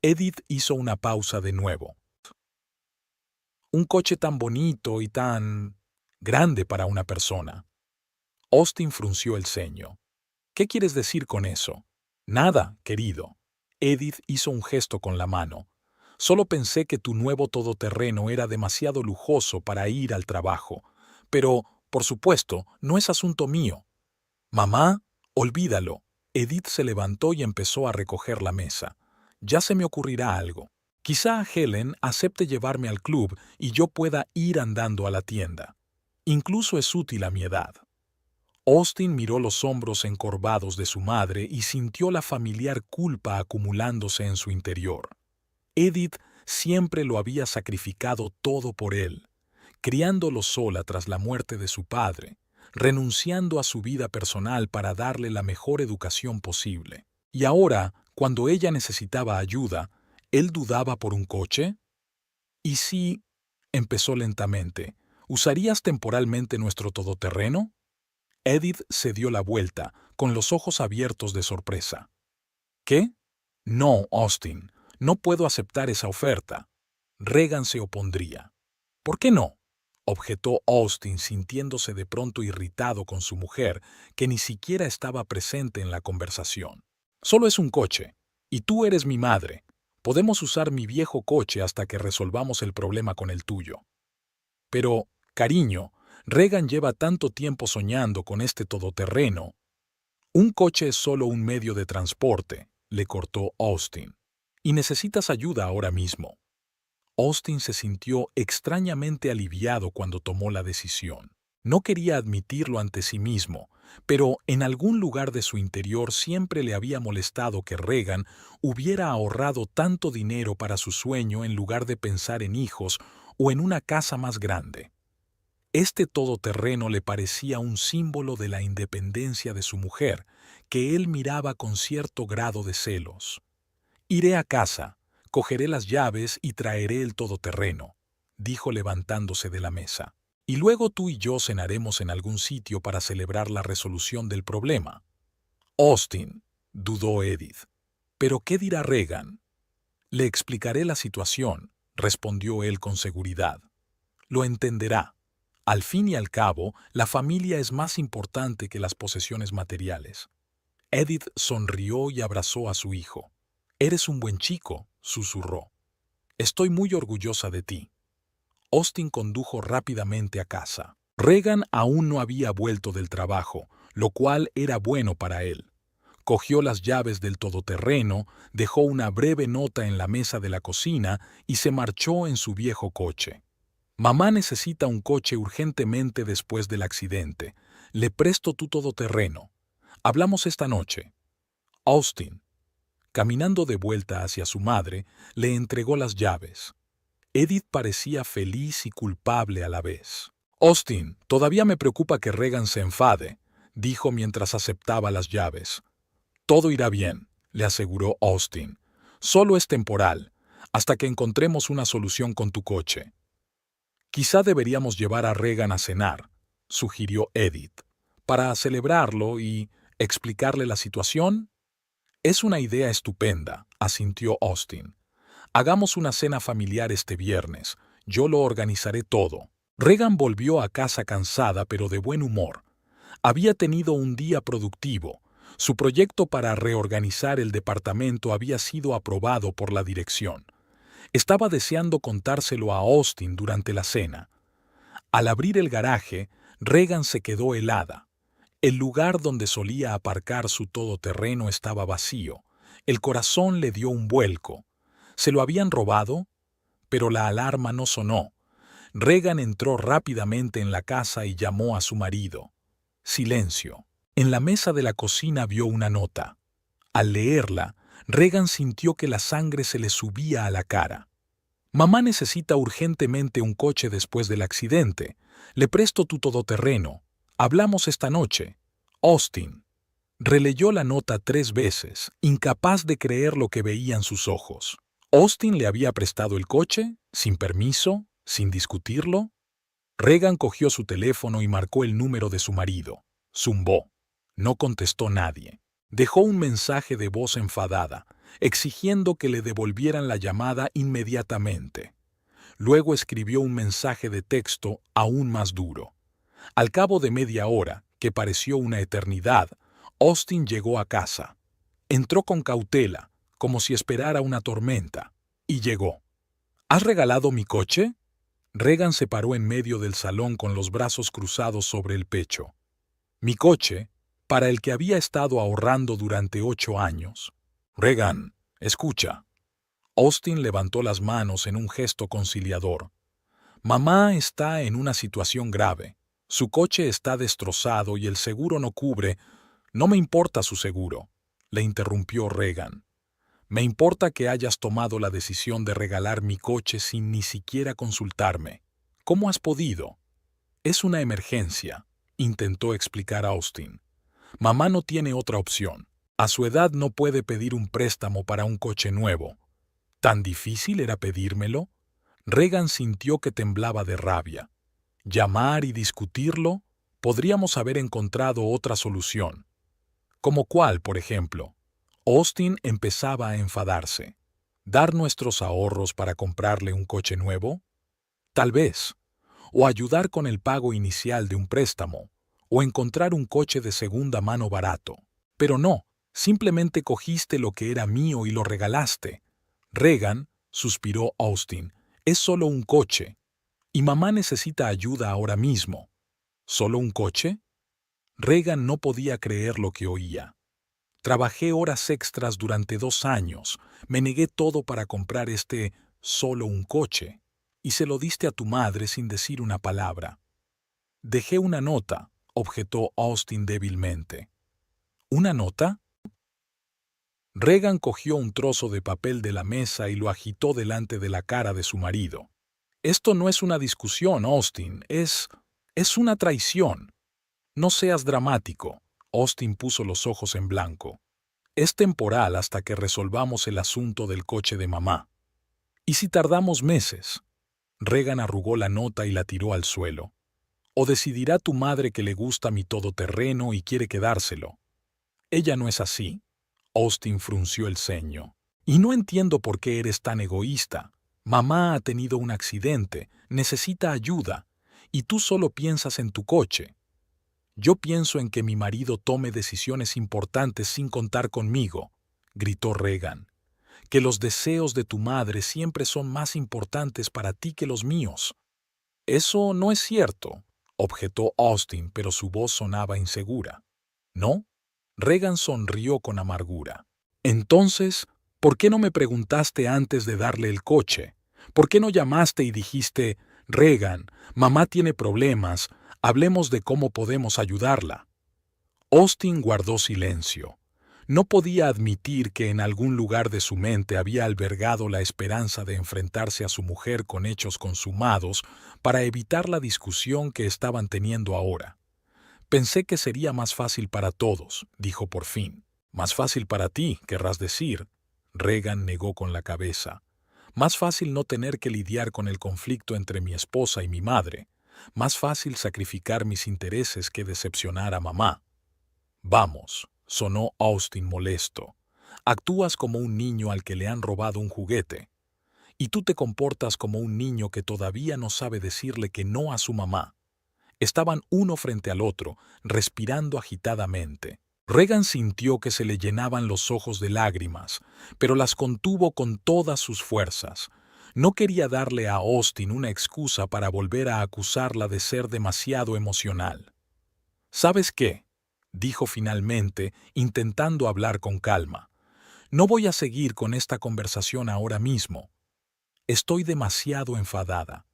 Edith hizo una pausa de nuevo. Un coche tan bonito y tan grande para una persona. Austin frunció el ceño. ¿Qué quieres decir con eso? Nada, querido. Edith hizo un gesto con la mano. Solo pensé que tu nuevo todoterreno era demasiado lujoso para ir al trabajo. Pero, por supuesto, no es asunto mío. Mamá, olvídalo. Edith se levantó y empezó a recoger la mesa. Ya se me ocurrirá algo. Quizá Helen acepte llevarme al club y yo pueda ir andando a la tienda. Incluso es útil a mi edad. Austin miró los hombros encorvados de su madre y sintió la familiar culpa acumulándose en su interior. Edith siempre lo había sacrificado todo por él, criándolo sola tras la muerte de su padre, renunciando a su vida personal para darle la mejor educación posible. Y ahora, cuando ella necesitaba ayuda, ¿él dudaba por un coche? ¿Y si, empezó lentamente, usarías temporalmente nuestro todoterreno? Edith se dio la vuelta, con los ojos abiertos de sorpresa. ¿Qué? No, Austin, no puedo aceptar esa oferta. Regan se opondría. ¿Por qué no? Objetó Austin, sintiéndose de pronto irritado con su mujer, que ni siquiera estaba presente en la conversación. Solo es un coche, y tú eres mi madre. Podemos usar mi viejo coche hasta que resolvamos el problema con el tuyo. Pero, cariño, Regan lleva tanto tiempo soñando con este todoterreno. Un coche es solo un medio de transporte, le cortó Austin. Y necesitas ayuda ahora mismo. Austin se sintió extrañamente aliviado cuando tomó la decisión. No quería admitirlo ante sí mismo, pero en algún lugar de su interior siempre le había molestado que Regan hubiera ahorrado tanto dinero para su sueño en lugar de pensar en hijos o en una casa más grande. Este todoterreno le parecía un símbolo de la independencia de su mujer, que él miraba con cierto grado de celos. «Iré a casa, cogeré las llaves y traeré el todoterreno», dijo levantándose de la mesa. «Y luego tú y yo cenaremos en algún sitio para celebrar la resolución del problema». «Austin», dudó Edith. «¿Pero qué dirá Regan?» «Le explicaré la situación», respondió él con seguridad. «Lo entenderá. Al fin y al cabo, la familia es más importante que las posesiones materiales». Edith sonrió y abrazó a su hijo. «Eres un buen chico», susurró. «Estoy muy orgullosa de ti». Austin condujo rápidamente a casa. Regan aún no había vuelto del trabajo, lo cual era bueno para él. Cogió las llaves del todoterreno, dejó una breve nota en la mesa de la cocina y se marchó en su viejo coche. «Mamá necesita un coche urgentemente después del accidente. Le presto tu todoterreno. Hablamos esta noche». Austin, caminando de vuelta hacia su madre, le entregó las llaves. Edith parecía feliz y culpable a la vez. «Austin, todavía me preocupa que Regan se enfade», dijo mientras aceptaba las llaves. «Todo irá bien», le aseguró Austin. «Solo es temporal, hasta que encontremos una solución con tu coche». «Quizá deberíamos llevar a Regan a cenar», sugirió Edith, «para celebrarlo y explicarle la situación». «Es una idea estupenda», asintió Austin. «Hagamos una cena familiar este viernes. Yo lo organizaré todo». Regan volvió a casa cansada pero de buen humor. Había tenido un día productivo. Su proyecto para reorganizar el departamento había sido aprobado por la dirección. Estaba deseando contárselo a Austin durante la cena. Al abrir el garaje, Regan se quedó helada. El lugar donde solía aparcar su todoterreno estaba vacío. El corazón le dio un vuelco. ¿Se lo habían robado? Pero la alarma no sonó. Regan entró rápidamente en la casa y llamó a su marido. Silencio. En la mesa de la cocina vio una nota. Al leerla, Regan sintió que la sangre se le subía a la cara. «Mamá necesita urgentemente un coche después del accidente. Le presto tu todoterreno. Hablamos esta noche». Austin releyó la nota 3 veces, incapaz de creer lo que veían sus ojos. Austin le había prestado el coche, sin permiso, sin discutirlo. Regan cogió su teléfono y marcó el número de su marido. Zumbó. No contestó nadie. Dejó un mensaje de voz enfadada, exigiendo que le devolvieran la llamada inmediatamente. Luego escribió un mensaje de texto aún más duro. Al cabo de media hora, que pareció una eternidad, Austin llegó a casa. Entró con cautela, como si esperara una tormenta, y llegó. ¿Has regalado mi coche? Regan se paró en medio del salón con los brazos cruzados sobre el pecho. Mi coche, para el que había estado ahorrando durante 8 años. Regan, escucha. Austin levantó las manos en un gesto conciliador. Mamá está en una situación grave. Su coche está destrozado y el seguro no cubre. No me importa su seguro, le interrumpió Regan. Me importa que hayas tomado la decisión de regalar mi coche sin ni siquiera consultarme. ¿Cómo has podido? Es una emergencia, intentó explicar Austin. Mamá no tiene otra opción. A su edad no puede pedir un préstamo para un coche nuevo. ¿Tan difícil era pedírmelo? Regan sintió que temblaba de rabia. Llamar y discutirlo, podríamos haber encontrado otra solución. ¿Como cuál, por ejemplo? Austin empezaba a enfadarse. ¿Dar nuestros ahorros para comprarle un coche nuevo? Tal vez. O ayudar con el pago inicial de un préstamo. O encontrar un coche de segunda mano barato. Pero no, simplemente cogiste lo que era mío y lo regalaste. Regan, suspiró Austin, es solo un coche. Y mamá necesita ayuda ahora mismo. ¿Solo un coche? Regan no podía creer lo que oía. Trabajé horas extras durante 2 años, me negué todo para comprar este solo un coche, y se lo diste a tu madre sin decir una palabra. Dejé una nota, objetó Austin débilmente. ¿Una nota? Regan cogió un trozo de papel de la mesa y lo agitó delante de la cara de su marido. Esto no es una discusión, Austin, es una traición. No seas dramático. Austin puso los ojos en blanco. Es temporal hasta que resolvamos el asunto del coche de mamá. ¿Y si tardamos meses? Regan arrugó la nota y la tiró al suelo. ¿O decidirá tu madre que le gusta mi todoterreno y quiere quedárselo? Ella no es así. Austin frunció el ceño. Y no entiendo por qué eres tan egoísta. Mamá ha tenido un accidente, necesita ayuda, y tú solo piensas en tu coche. Yo pienso en que mi marido tome decisiones importantes sin contar conmigo, gritó Regan. Que los deseos de tu madre siempre son más importantes para ti que los míos. Eso no es cierto, objetó Austin, pero su voz sonaba insegura. ¿No? Regan sonrió con amargura. Entonces, ¿por qué no me preguntaste antes de darle el coche? ¿Por qué no llamaste y dijiste, Regan, mamá tiene problemas, hablemos de cómo podemos ayudarla? Austin guardó silencio. No podía admitir que en algún lugar de su mente había albergado la esperanza de enfrentarse a su mujer con hechos consumados para evitar la discusión que estaban teniendo ahora. Pensé que sería más fácil para todos, dijo por fin. Más fácil para ti, querrás decir. Regan negó con la cabeza. Más fácil no tener que lidiar con el conflicto entre mi esposa y mi madre. Más fácil sacrificar mis intereses que decepcionar a mamá. Vamos, sonó Austin molesto. Actúas como un niño al que le han robado un juguete. Y tú te comportas como un niño que todavía no sabe decirle que no a su mamá. Estaban uno frente al otro, respirando agitadamente. Regan sintió que se le llenaban los ojos de lágrimas, pero las contuvo con todas sus fuerzas. No quería darle a Austin una excusa para volver a acusarla de ser demasiado emocional. ¿Sabes qué?, dijo finalmente, intentando hablar con calma. No voy a seguir con esta conversación ahora mismo. Estoy demasiado enfadada.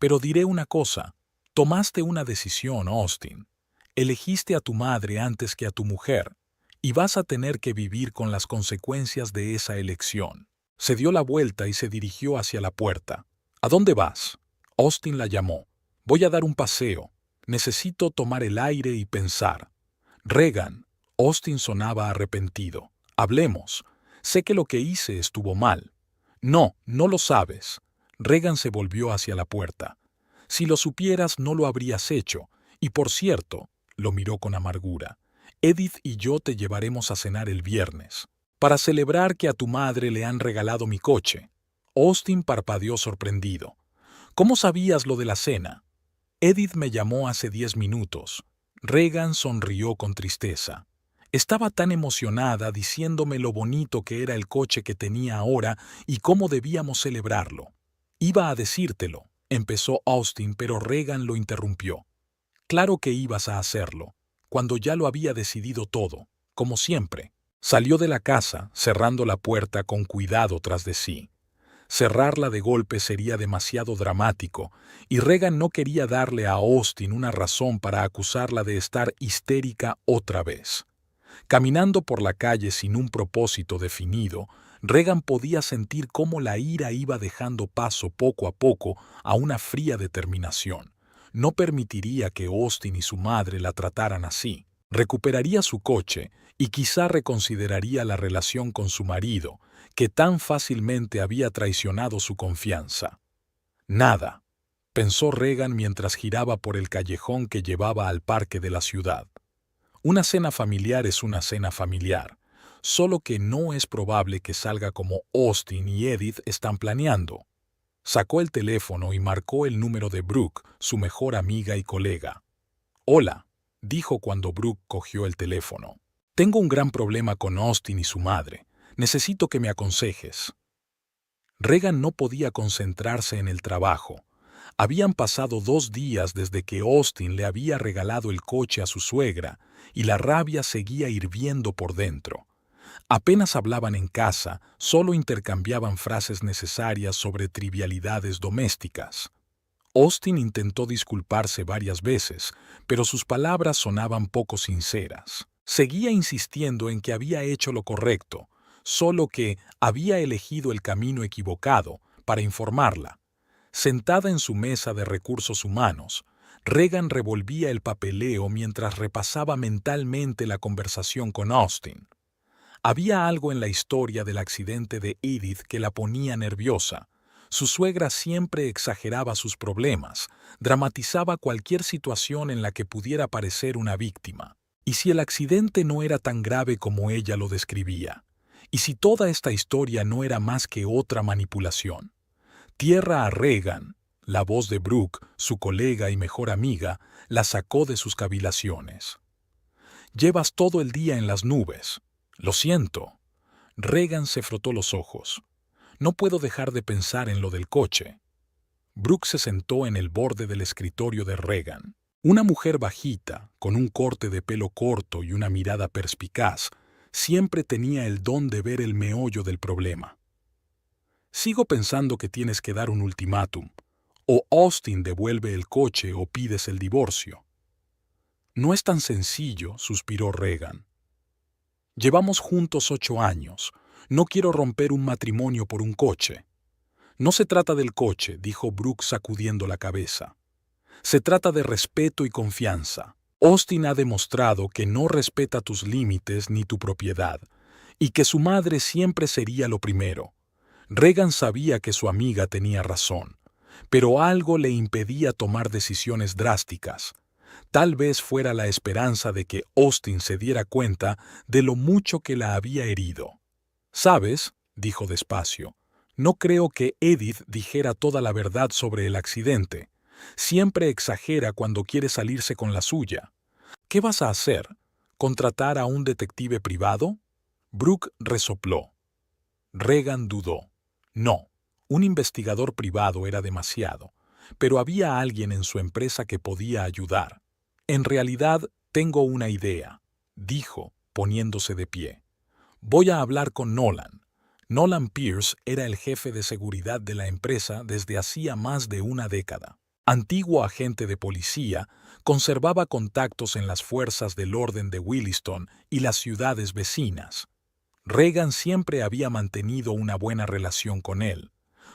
Pero diré una cosa. Tomaste una decisión, Austin. Elegiste a tu madre antes que a tu mujer, y vas a tener que vivir con las consecuencias de esa elección. Se dio la vuelta y se dirigió hacia la puerta. ¿A dónde vas? Austin la llamó. Voy a dar un paseo. Necesito tomar el aire y pensar. Regan, Austin sonaba arrepentido. Hablemos. Sé que lo que hice estuvo mal. No, no lo sabes. Regan se volvió hacia la puerta. Si lo supieras, no lo habrías hecho. Y por cierto, lo miró con amargura, Edith y yo te llevaremos a cenar el viernes, para celebrar que a tu madre le han regalado mi coche. Austin parpadeó sorprendido. ¿Cómo sabías lo de la cena? Edith me llamó hace 10 minutos. Regan sonrió con tristeza. Estaba tan emocionada diciéndome lo bonito que era el coche que tenía ahora y cómo debíamos celebrarlo. Iba a decírtelo, empezó Austin, pero Regan lo interrumpió. Claro que ibas a hacerlo, cuando ya lo había decidido todo, como siempre. Salió de la casa, cerrando la puerta con cuidado tras de sí. Cerrarla de golpe sería demasiado dramático, y Regan no quería darle a Austin una razón para acusarla de estar histérica otra vez. Caminando por la calle sin un propósito definido, Regan podía sentir cómo la ira iba dejando paso poco a poco a una fría determinación. No permitiría que Austin y su madre la trataran así. Recuperaría su coche y quizá reconsideraría la relación con su marido, que tan fácilmente había traicionado su confianza. Nada, pensó Regan mientras giraba por el callejón que llevaba al parque de la ciudad. Una cena familiar es una cena familiar, solo que no es probable que salga como Austin y Edith están planeando. Sacó el teléfono y marcó el número de Brooke, su mejor amiga y colega. «Hola», dijo cuando Brooke cogió el teléfono. «Tengo un gran problema con Austin y su madre. Necesito que me aconsejes». Regan no podía concentrarse en el trabajo. Habían pasado 2 días desde que Austin le había regalado el coche a su suegra, y la rabia seguía hirviendo por dentro. Apenas hablaban en casa, solo intercambiaban frases necesarias sobre trivialidades domésticas. Austin intentó disculparse varias veces, pero sus palabras sonaban poco sinceras. Seguía insistiendo en que había hecho lo correcto, solo que había elegido el camino equivocado para informarla. Sentada en su mesa de recursos humanos, Regan revolvía el papeleo mientras repasaba mentalmente la conversación con Austin. Había algo en la historia del accidente de Edith que la ponía nerviosa. Su suegra siempre exageraba sus problemas, dramatizaba cualquier situación en la que pudiera parecer una víctima. ¿Y si el accidente no era tan grave como ella lo describía? ¿Y si toda esta historia no era más que otra manipulación? Tierra a Regan, la voz de Brooke, su colega y mejor amiga, la sacó de sus cavilaciones. «Llevas todo el día en las nubes». «Lo siento». Regan se frotó los ojos. «No puedo dejar de pensar en lo del coche». Brooke se sentó en el borde del escritorio de Regan. Una mujer bajita, con un corte de pelo corto y una mirada perspicaz, siempre tenía el don de ver el meollo del problema. «Sigo pensando que tienes que dar un ultimátum. O Austin devuelve el coche o pides el divorcio». «No es tan sencillo», suspiró Regan. «Llevamos juntos 8 años. No quiero romper un matrimonio por un coche». «No se trata del coche», dijo Brooke sacudiendo la cabeza. «Se trata de respeto y confianza. Austin ha demostrado que no respeta tus límites ni tu propiedad, y que su madre siempre sería lo primero». Regan sabía que su amiga tenía razón, pero algo le impedía tomar decisiones drásticas. Tal vez fuera la esperanza de que Austin se diera cuenta de lo mucho que la había herido. «¿Sabes?», dijo despacio, «no creo que Edith dijera toda la verdad sobre el accidente. Siempre exagera cuando quiere salirse con la suya. ¿Qué vas a hacer? ¿Contratar a un detective privado?» Brooke resopló. Regan dudó. No, un investigador privado era demasiado, pero había alguien en su empresa que podía ayudar. «En realidad, tengo una idea», dijo, poniéndose de pie. «Voy a hablar con Nolan». Nolan Pierce era el jefe de seguridad de la empresa desde hacía más de una década. Antiguo agente de policía, conservaba contactos en las fuerzas del orden de Williston y las ciudades vecinas. Regan siempre había mantenido una buena relación con él.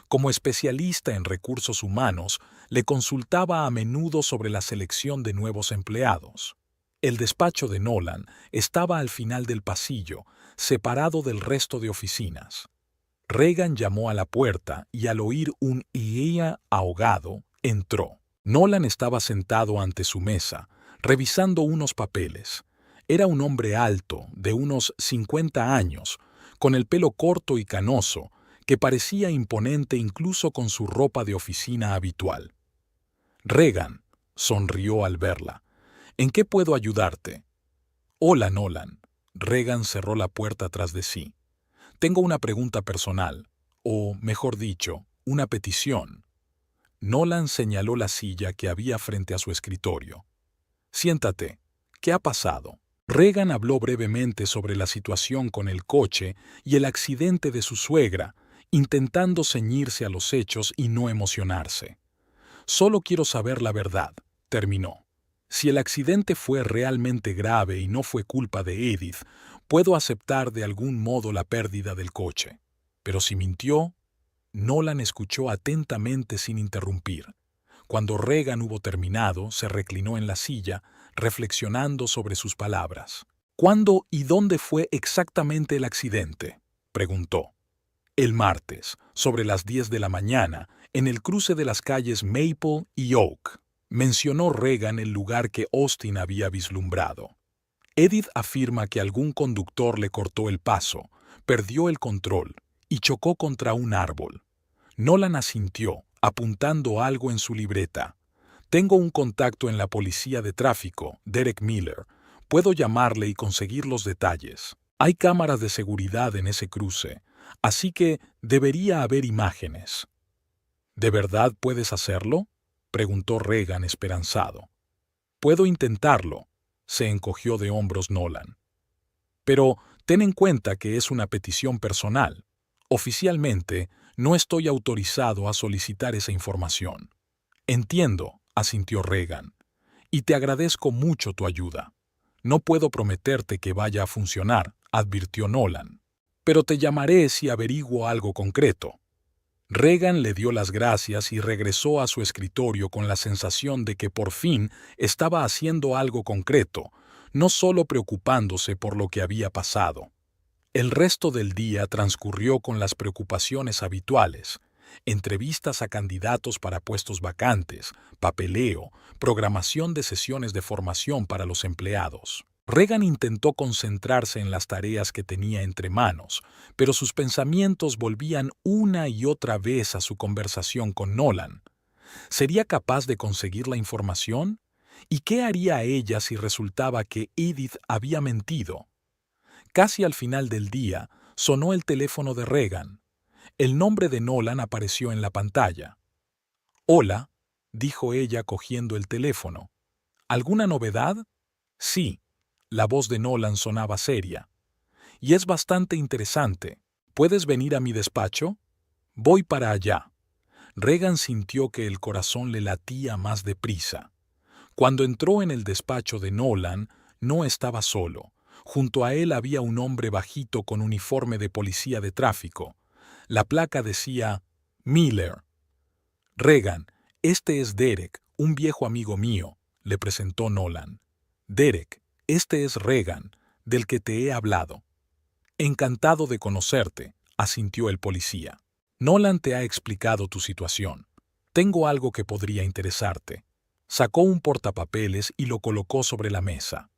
Como especialista en recursos humanos, le consultaba a menudo sobre la selección de nuevos empleados. El despacho de Nolan estaba al final del pasillo, separado del resto de oficinas. Regan llamó a la puerta y al oír un "ia" ahogado, entró. Nolan estaba sentado ante su mesa, revisando unos papeles. Era un hombre alto, de unos 50 años, con el pelo corto y canoso, que parecía imponente incluso con su ropa de oficina habitual. Regan sonrió al verla. ¿En qué puedo ayudarte? Hola, Nolan. Regan cerró la puerta tras de sí. Tengo una pregunta personal, o, mejor dicho, una petición. Nolan señaló la silla que había frente a su escritorio. Siéntate. ¿Qué ha pasado? Regan habló brevemente sobre la situación con el coche y el accidente de su suegra, intentando ceñirse a los hechos y no emocionarse. Solo quiero saber la verdad, terminó. Si el accidente fue realmente grave y no fue culpa de Edith, puedo aceptar de algún modo la pérdida del coche. Pero si mintió, Nolan escuchó atentamente sin interrumpir. Cuando Regan hubo terminado, se reclinó en la silla, reflexionando sobre sus palabras. ¿Cuándo y dónde fue exactamente el accidente?, preguntó. El martes, sobre las 10 de la mañana, en el cruce de las calles Maple y Oak. Mencionó Regan el lugar que Austin había vislumbrado. Edith afirma que algún conductor le cortó el paso, perdió el control y chocó contra un árbol. Nolan asintió, apuntando algo en su libreta. Tengo un contacto en la policía de tráfico, Derek Miller. Puedo llamarle y conseguir los detalles. Hay cámaras de seguridad en ese cruce, así que debería haber imágenes. ¿De verdad puedes hacerlo?, preguntó Regan esperanzado. Puedo intentarlo, se encogió de hombros Nolan. Pero ten en cuenta que es una petición personal. Oficialmente, no estoy autorizado a solicitar esa información. Entiendo, asintió Regan, y te agradezco mucho tu ayuda. No puedo prometerte que vaya a funcionar, advirtió Nolan. Pero te llamaré si averiguo algo concreto. Regan le dio las gracias y regresó a su escritorio con la sensación de que por fin estaba haciendo algo concreto, no solo preocupándose por lo que había pasado. El resto del día transcurrió con las preocupaciones habituales: entrevistas a candidatos para puestos vacantes, papeleo, programación de sesiones de formación para los empleados. Regan intentó concentrarse en las tareas que tenía entre manos, pero sus pensamientos volvían una y otra vez a su conversación con Nolan. ¿Sería capaz de conseguir la información? ¿Y qué haría ella si resultaba que Edith había mentido? Casi al final del día, sonó el teléfono de Regan. El nombre de Nolan apareció en la pantalla. «Hola», dijo ella cogiendo el teléfono. «¿Alguna novedad?» «Sí». La voz de Nolan sonaba seria. «Y es bastante interesante. ¿Puedes venir a mi despacho?» «Voy para allá». Regan sintió que el corazón le latía más deprisa. Cuando entró en el despacho de Nolan, no estaba solo. Junto a él había un hombre bajito con uniforme de policía de tráfico. La placa decía Miller. «Regan, este es Derek, un viejo amigo mío», le presentó Nolan. «Derek, este es Regan, del que te he hablado». «Encantado de conocerte», asintió el policía. «Nolan te ha explicado tu situación. Tengo algo que podría interesarte». Sacó un portapapeles y lo colocó sobre la mesa.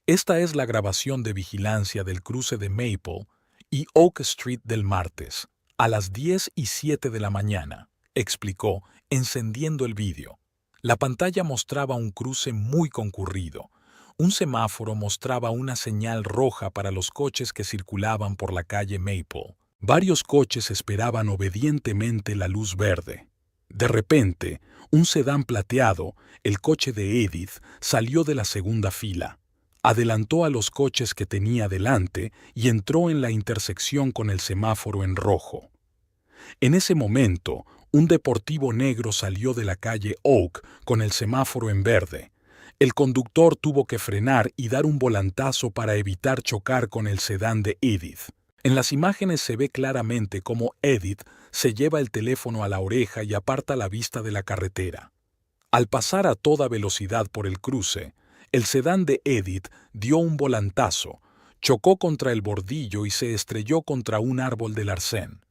«Esta es la grabación de vigilancia del cruce de Maple y Oak Street del martes, a las 10:07 de la mañana», explicó, encendiendo el vídeo. La pantalla mostraba un cruce muy concurrido. Un semáforo mostraba una señal roja para los coches que circulaban por la calle Maple. Varios coches esperaban obedientemente la luz verde. De repente, un sedán plateado, el coche de Edith, salió de la segunda fila. Adelantó a los coches que tenía delante y entró en la intersección con el semáforo en rojo. En ese momento, un deportivo negro salió de la calle Oak con el semáforo en verde. El conductor tuvo que frenar y dar un volantazo para evitar chocar con el sedán de Edith. En las imágenes se ve claramente cómo Edith se lleva el teléfono a la oreja y aparta la vista de la carretera. Al pasar a toda velocidad por el cruce, El sedán de Edith dio un volantazo, chocó contra el bordillo y se estrelló contra un árbol del arcén.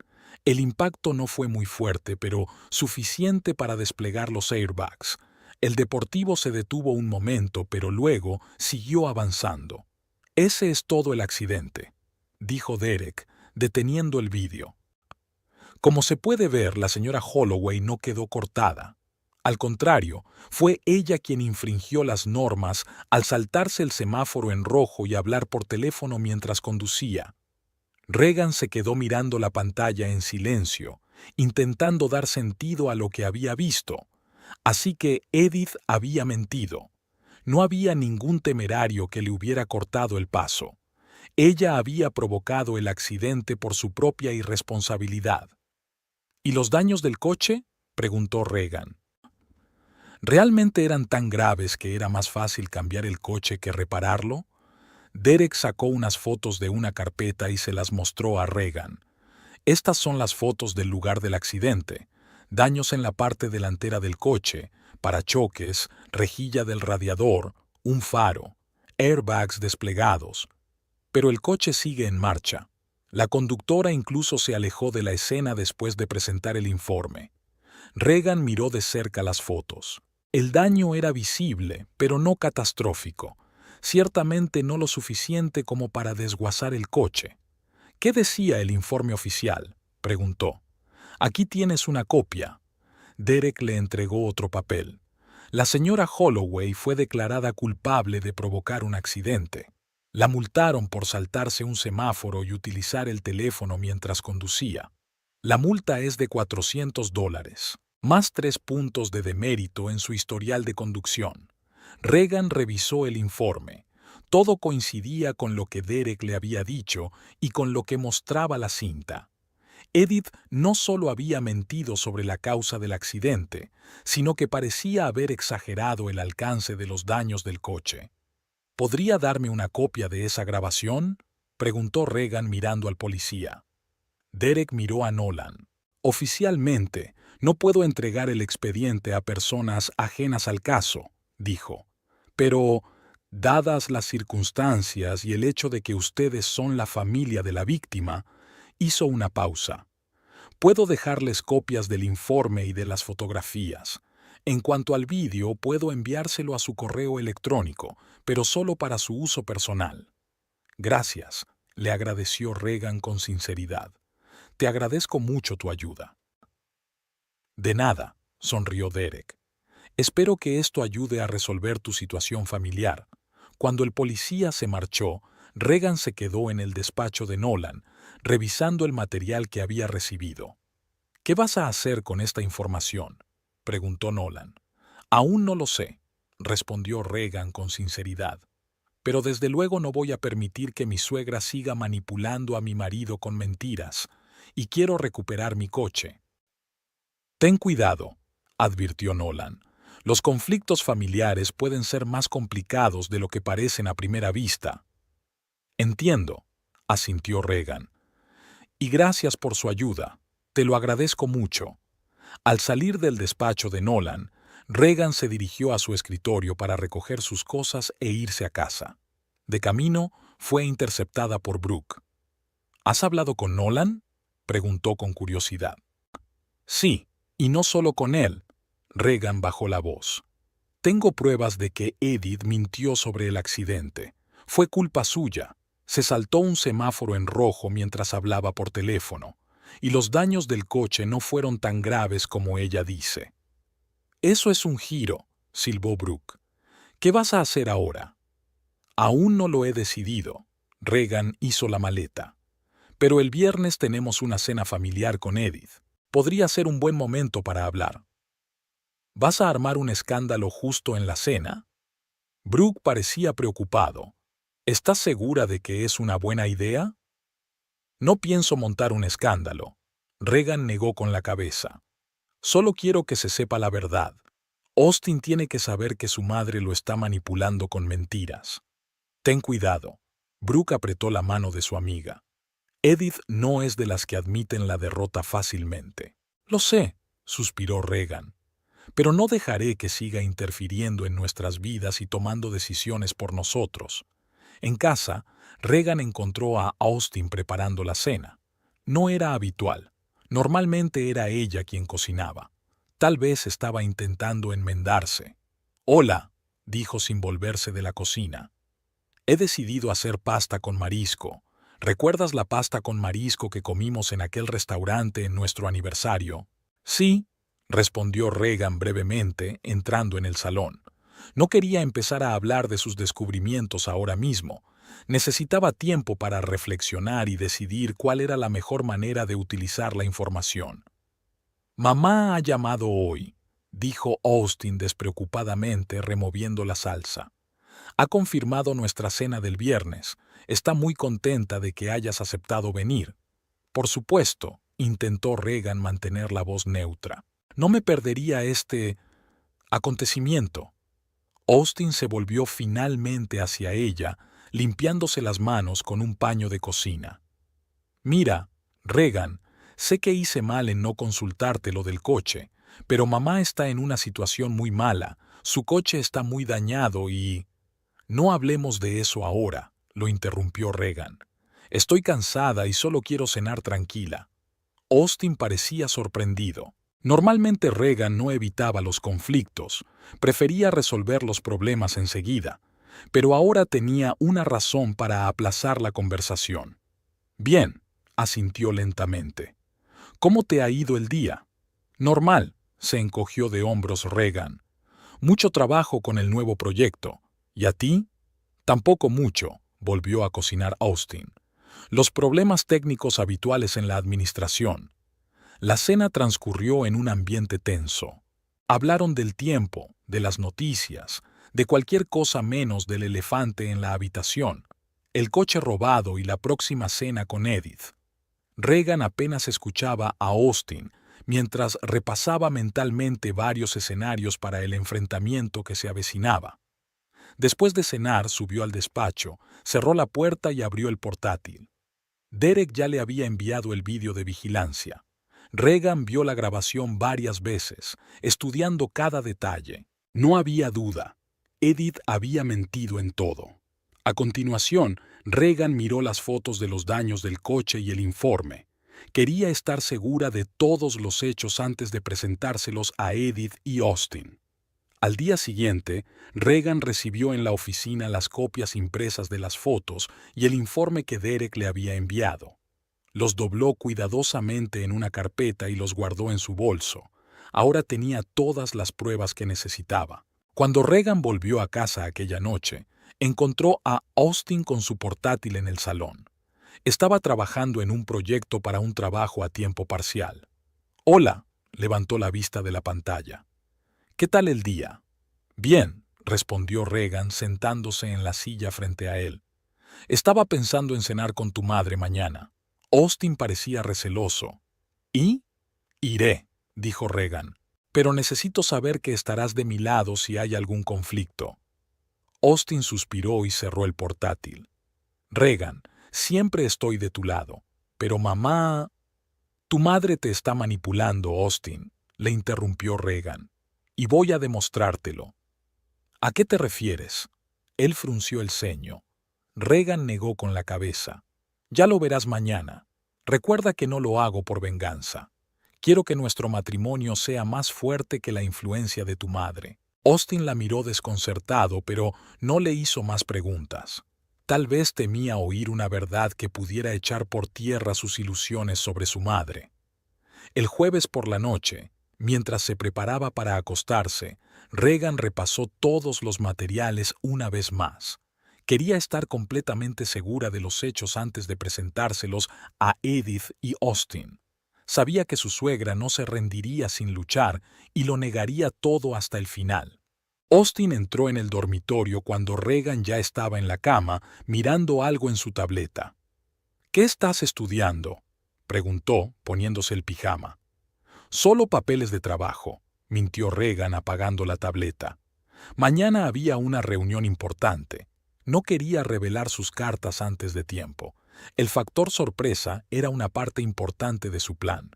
El impacto no fue muy fuerte, pero suficiente para desplegar los airbags. El deportivo se detuvo un momento, pero luego siguió avanzando. Ese es todo el accidente, dijo Derek, deteniendo el vídeo. Como se puede ver, la señora Holloway no quedó cortada. Al contrario, fue ella quien infringió las normas al saltarse el semáforo en rojo y hablar por teléfono mientras conducía. Regan se quedó mirando la pantalla en silencio, intentando dar sentido a lo que había visto. Así que Edith había mentido. No había ningún temerario que le hubiera cortado el paso. Ella había provocado el accidente por su propia irresponsabilidad. ¿Y los daños del coche?, preguntó Regan. ¿Realmente eran tan graves que era más fácil cambiar el coche que repararlo? Derek sacó unas fotos de una carpeta y se las mostró a Regan. Estas son las fotos del lugar del accidente. Daños en la parte delantera del coche, parachoques, rejilla del radiador, un faro, airbags desplegados. Pero el coche sigue en marcha. La conductora incluso se alejó de la escena después de presentar el informe. Regan miró de cerca las fotos. El daño era visible, pero no catastrófico. Ciertamente no lo suficiente como para desguazar el coche. ¿Qué decía el informe oficial?, preguntó. Aquí tienes una copia. Derek le entregó otro papel. La señora Holloway fue declarada culpable de provocar un accidente. La multaron por saltarse un semáforo y utilizar el teléfono mientras conducía. La multa es de $400, más 3 puntos de demérito en su historial de conducción. Regan revisó el informe. Todo coincidía con lo que Derek le había dicho y con lo que mostraba la cinta. Edith no solo había mentido sobre la causa del accidente, sino que parecía haber exagerado el alcance de los daños del coche. ¿Podría darme una copia de esa grabación?, preguntó Regan mirando al policía. Derek miró a Nolan. Oficialmente, no puedo entregar el expediente a personas ajenas al caso, dijo. Pero, dadas las circunstancias y el hecho de que ustedes son la familia de la víctima, hizo una pausa. Puedo dejarles copias del informe y de las fotografías. En cuanto al vídeo, puedo enviárselo a su correo electrónico, pero solo para su uso personal. Gracias, le agradeció Regan con sinceridad. Te agradezco mucho tu ayuda. De nada, sonrió Derek. Espero que esto ayude a resolver tu situación familiar. Cuando el policía se marchó, Regan se quedó en el despacho de Nolan, revisando el material que había recibido. ¿Qué vas a hacer con esta información?, preguntó Nolan. Aún no lo sé, respondió Regan con sinceridad. Pero desde luego no voy a permitir que mi suegra siga manipulando a mi marido con mentiras, y quiero recuperar mi coche. Ten cuidado, advirtió Nolan. Los conflictos familiares pueden ser más complicados de lo que parecen a primera vista. Entiendo, asintió Regan. Y gracias por su ayuda. Te lo agradezco mucho. Al salir del despacho de Nolan, Regan se dirigió a su escritorio para recoger sus cosas e irse a casa. De camino, fue interceptada por Brooke. ¿Has hablado con Nolan?, preguntó con curiosidad. Sí, y no solo con él. Regan bajó la voz. Tengo pruebas de que Edith mintió sobre el accidente. Fue culpa suya. Se saltó un semáforo en rojo mientras hablaba por teléfono, y los daños del coche no fueron tan graves como ella dice. Eso es un giro, silbó Brooke. ¿Qué vas a hacer ahora? Aún no lo he decidido. Regan hizo la maleta. Pero el viernes tenemos una cena familiar con Edith. Podría ser un buen momento para hablar. ¿Vas a armar un escándalo justo en la cena? Brooke parecía preocupado. ¿Estás segura de que es una buena idea? No pienso montar un escándalo. Regan negó con la cabeza. Solo quiero que se sepa la verdad. Austin tiene que saber que su madre lo está manipulando con mentiras. Ten cuidado. Brooke apretó la mano de su amiga. Edith no es de las que admiten la derrota fácilmente. Lo sé, suspiró Regan. pero no dejaré que siga interfiriendo en nuestras vidas y tomando decisiones por nosotros. En casa, Regan encontró a Austin preparando la cena. No era habitual. Normalmente era ella quien cocinaba. Tal vez estaba intentando enmendarse. «Hola», dijo sin volverse de la cocina. «He decidido hacer pasta con marisco. ¿Recuerdas la pasta con marisco que comimos en aquel restaurante en nuestro aniversario?» «Sí», respondió Regan brevemente, entrando en el salón. No quería empezar a hablar de sus descubrimientos ahora mismo. Necesitaba tiempo para reflexionar y decidir cuál era la mejor manera de utilizar la información. «Mamá ha llamado hoy», dijo Austin despreocupadamente removiendo la salsa. «Ha confirmado nuestra cena del viernes. Está muy contenta de que hayas aceptado venir». «Por supuesto», intentó Regan mantener la voz neutra. «No me perdería este acontecimiento». Austin se volvió finalmente hacia ella, limpiándose las manos con un paño de cocina. «Mira, Regan, sé que hice mal en no consultarte lo del coche, pero mamá está en una situación muy mala, su coche está muy dañado y...» «No hablemos de eso ahora», lo interrumpió Regan. «Estoy cansada y solo quiero cenar tranquila». Austin parecía sorprendido. Normalmente Regan no evitaba los conflictos, prefería resolver los problemas enseguida, pero ahora tenía una razón para aplazar la conversación. «Bien», asintió lentamente. «¿Cómo te ha ido el día?» «Normal», se encogió de hombros Regan. «Mucho trabajo con el nuevo proyecto. ¿Y a ti?» «Tampoco mucho», volvió a cocinar Austin. «Los problemas técnicos habituales en la administración». La cena transcurrió en un ambiente tenso. Hablaron del tiempo, de las noticias, de cualquier cosa menos del elefante en la habitación, el coche robado y la próxima cena con Edith. Regan apenas escuchaba a Austin mientras repasaba mentalmente varios escenarios para el enfrentamiento que se avecinaba. Después de cenar, subió al despacho, cerró la puerta y abrió el portátil. Derek ya le había enviado el vídeo de vigilancia. Regan vio la grabación varias veces, estudiando cada detalle. No había duda. Edith había mentido en todo. A continuación, Regan miró las fotos de los daños del coche y el informe. Quería estar segura de todos los hechos antes de presentárselos a Edith y Austin. Al día siguiente, Regan recibió en la oficina las copias impresas de las fotos y el informe que Derek le había enviado. Los dobló cuidadosamente en una carpeta y los guardó en su bolso. Ahora tenía todas las pruebas que necesitaba. Cuando Regan volvió a casa aquella noche, encontró a Austin con su portátil en el salón. Estaba trabajando en un proyecto para un trabajo a tiempo parcial. «Hola», levantó la vista de la pantalla. «¿Qué tal el día?» «Bien», respondió Regan sentándose en la silla frente a él. «Estaba pensando en cenar con tu madre mañana». Austin parecía receloso. «¿Y?» «Iré», dijo Regan, «pero necesito saber que estarás de mi lado si hay algún conflicto». Austin suspiró y cerró el portátil. «Regan, siempre estoy de tu lado, pero mamá...» «Tu madre te está manipulando, Austin», le interrumpió Regan, «y voy a demostrártelo». «¿A qué te refieres?» Él frunció el ceño. Regan negó con la cabeza. «Ya lo verás mañana. Recuerda que no lo hago por venganza. Quiero que nuestro matrimonio sea más fuerte que la influencia de tu madre». Austin la miró desconcertado, pero no le hizo más preguntas. Tal vez temía oír una verdad que pudiera echar por tierra sus ilusiones sobre su madre. El jueves por la noche, mientras se preparaba para acostarse, Regan repasó todos los materiales una vez más. Quería estar completamente segura de los hechos antes de presentárselos a Edith y Austin. Sabía que su suegra no se rendiría sin luchar y lo negaría todo hasta el final. Austin entró en el dormitorio cuando Regan ya estaba en la cama mirando algo en su tableta. «¿Qué estás estudiando?», preguntó, poniéndose el pijama. «Solo papeles de trabajo», mintió Regan apagando la tableta. Mañana había una reunión importante. No quería revelar sus cartas antes de tiempo. El factor sorpresa era una parte importante de su plan.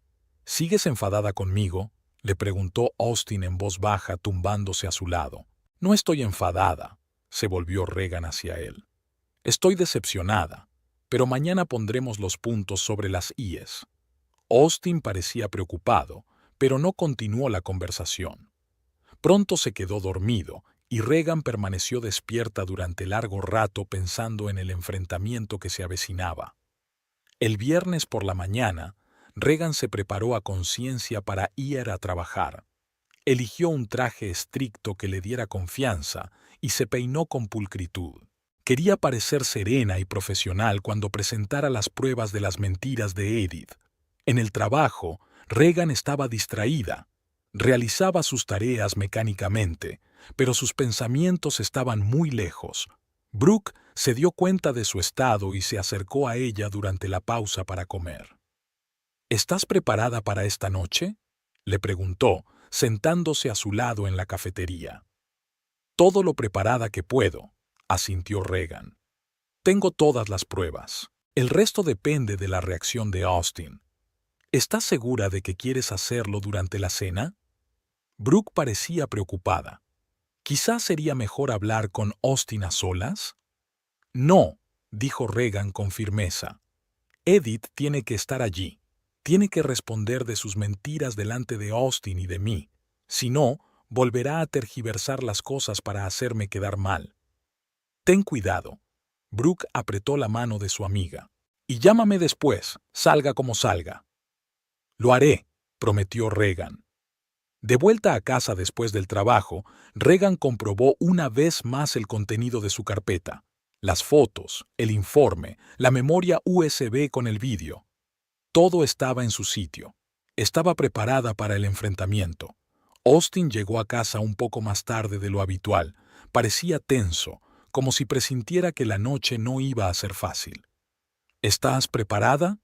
«¿Sigues enfadada conmigo?», Le preguntó Austin en voz baja, tumbándose a su lado. No estoy enfadada, se volvió Regan hacia él. Estoy decepcionada, pero mañana pondremos los puntos sobre las íes. Austin parecía preocupado, pero no continuó la conversación. Pronto se quedó dormido y Regan permaneció despierta durante largo rato pensando en el enfrentamiento que se avecinaba. El viernes por la mañana, Regan se preparó a conciencia para ir a trabajar. Eligió un traje estricto que le diera confianza y se peinó con pulcritud. Quería parecer serena y profesional cuando presentara las pruebas de las mentiras de Edith. En el trabajo, Regan estaba distraída. Realizaba sus tareas mecánicamente, pero sus pensamientos estaban muy lejos. Brooke se dio cuenta de su estado y se acercó a ella durante la pausa para comer. ¿Estás preparada para esta noche?, le preguntó, sentándose a su lado en la cafetería. Todo lo preparada que puedo, asintió Regan. Tengo todas las pruebas. El resto depende de la reacción de Austin. ¿Estás segura de que quieres hacerlo durante la cena? Brooke parecía preocupada. ¿Quizás sería mejor hablar con Austin a solas? No, dijo Regan con firmeza. Edith tiene que estar allí. Tiene que responder de sus mentiras delante de Austin y de mí. Si no, volverá a tergiversar las cosas para hacerme quedar mal. Ten cuidado. Brooke apretó la mano de su amiga. Y llámame después, salga como salga. Lo haré, prometió Regan. De vuelta a casa después del trabajo, Regan comprobó una vez más el contenido de su carpeta. Las fotos, el informe, la memoria USB con el vídeo. Todo estaba en su sitio. Estaba preparada para el enfrentamiento. Austin llegó a casa un poco más tarde de lo habitual. Parecía tenso, como si presintiera que la noche no iba a ser fácil. ¿Estás preparada?,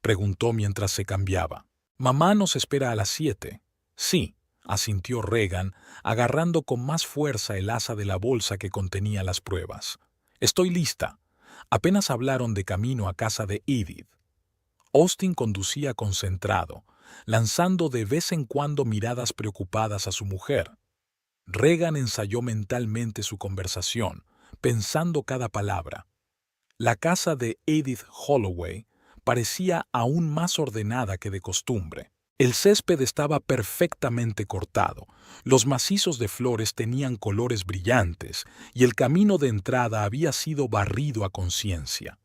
preguntó mientras se cambiaba. Mamá nos espera a las 7. Sí, asintió Regan, agarrando con más fuerza el asa de la bolsa que contenía las pruebas. Estoy lista. Apenas hablaron de camino a casa de Edith. Austin conducía concentrado, lanzando de vez en cuando miradas preocupadas a su mujer. Regan ensayó mentalmente su conversación, pensando cada palabra. La casa de Edith Holloway parecía aún más ordenada que de costumbre. El césped estaba perfectamente cortado, los macizos de flores tenían colores brillantes y el camino de entrada había sido barrido a conciencia.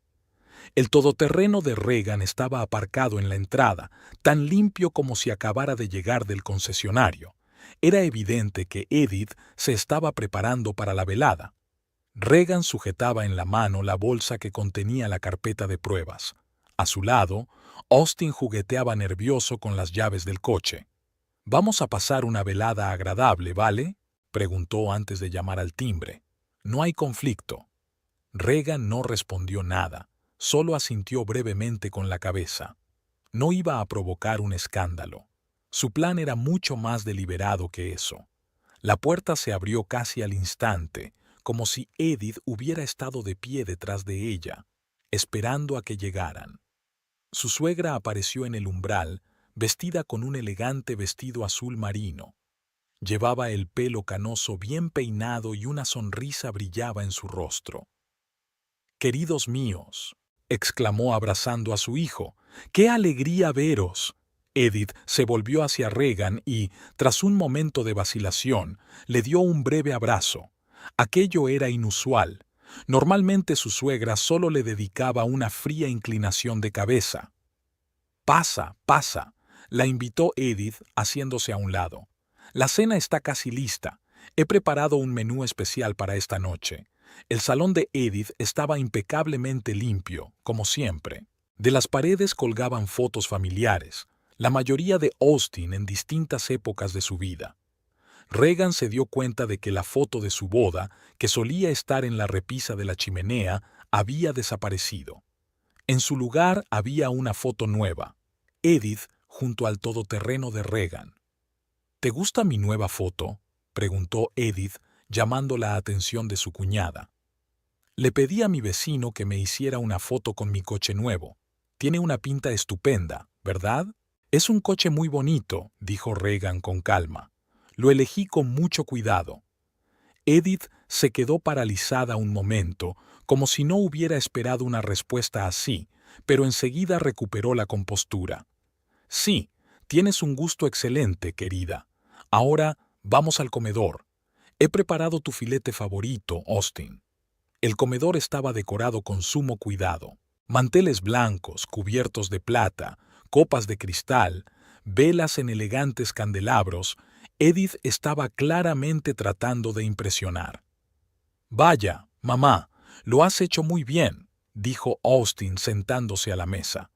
El todoterreno de Regan estaba aparcado en la entrada, tan limpio como si acabara de llegar del concesionario. Era evidente que Edith se estaba preparando para la velada. Regan sujetaba en la mano la bolsa que contenía la carpeta de pruebas. A su lado, Austin jugueteaba nervioso con las llaves del coche. «Vamos a pasar una velada agradable, ¿vale?», preguntó antes de llamar al timbre. «No hay conflicto». Regan no respondió nada. Solo asintió brevemente con la cabeza. No iba a provocar un escándalo. Su plan era mucho más deliberado que eso. La puerta se abrió casi al instante, como si Edith hubiera estado de pie detrás de ella, esperando a que llegaran. Su suegra apareció en el umbral, vestida con un elegante vestido azul marino. Llevaba el pelo canoso bien peinado y una sonrisa brillaba en su rostro. «Queridos míos», exclamó abrazando a su hijo, «¡qué alegría veros!». Edith se volvió hacia Regan y, tras un momento de vacilación, le dio un breve abrazo. Aquello era inusual. Normalmente su suegra solo le dedicaba una fría inclinación de cabeza. «Pasa, pasa», la invitó Edith haciéndose a un lado. «La cena está casi lista. He preparado un menú especial para esta noche». El salón de Edith estaba impecablemente limpio, como siempre. De las paredes colgaban fotos familiares, la mayoría de Austin en distintas épocas de su vida. Regan se dio cuenta de que la foto de su boda, que solía estar en la repisa de la chimenea, había desaparecido. En su lugar había una foto nueva, Edith junto al todoterreno de Regan. «¿Te gusta mi nueva foto?», preguntó Edith, llamando la atención de su cuñada. «Le pedí a mi vecino que me hiciera una foto con mi coche nuevo. Tiene una pinta estupenda, ¿verdad?». Es un coche muy bonito, dijo Regan con calma. Lo elegí con mucho cuidado. Edith se quedó paralizada un momento, como si no hubiera esperado una respuesta así, pero enseguida recuperó la compostura. Sí, tienes un gusto excelente, querida. Ahora vamos al comedor. He preparado tu filete favorito, Austin. El comedor estaba decorado con sumo cuidado. Manteles blancos, cubiertos de plata, copas de cristal, velas en elegantes candelabros. Edith estaba claramente tratando de impresionar. «Vaya, mamá, lo has hecho muy bien», dijo Austin sentándose a la mesa.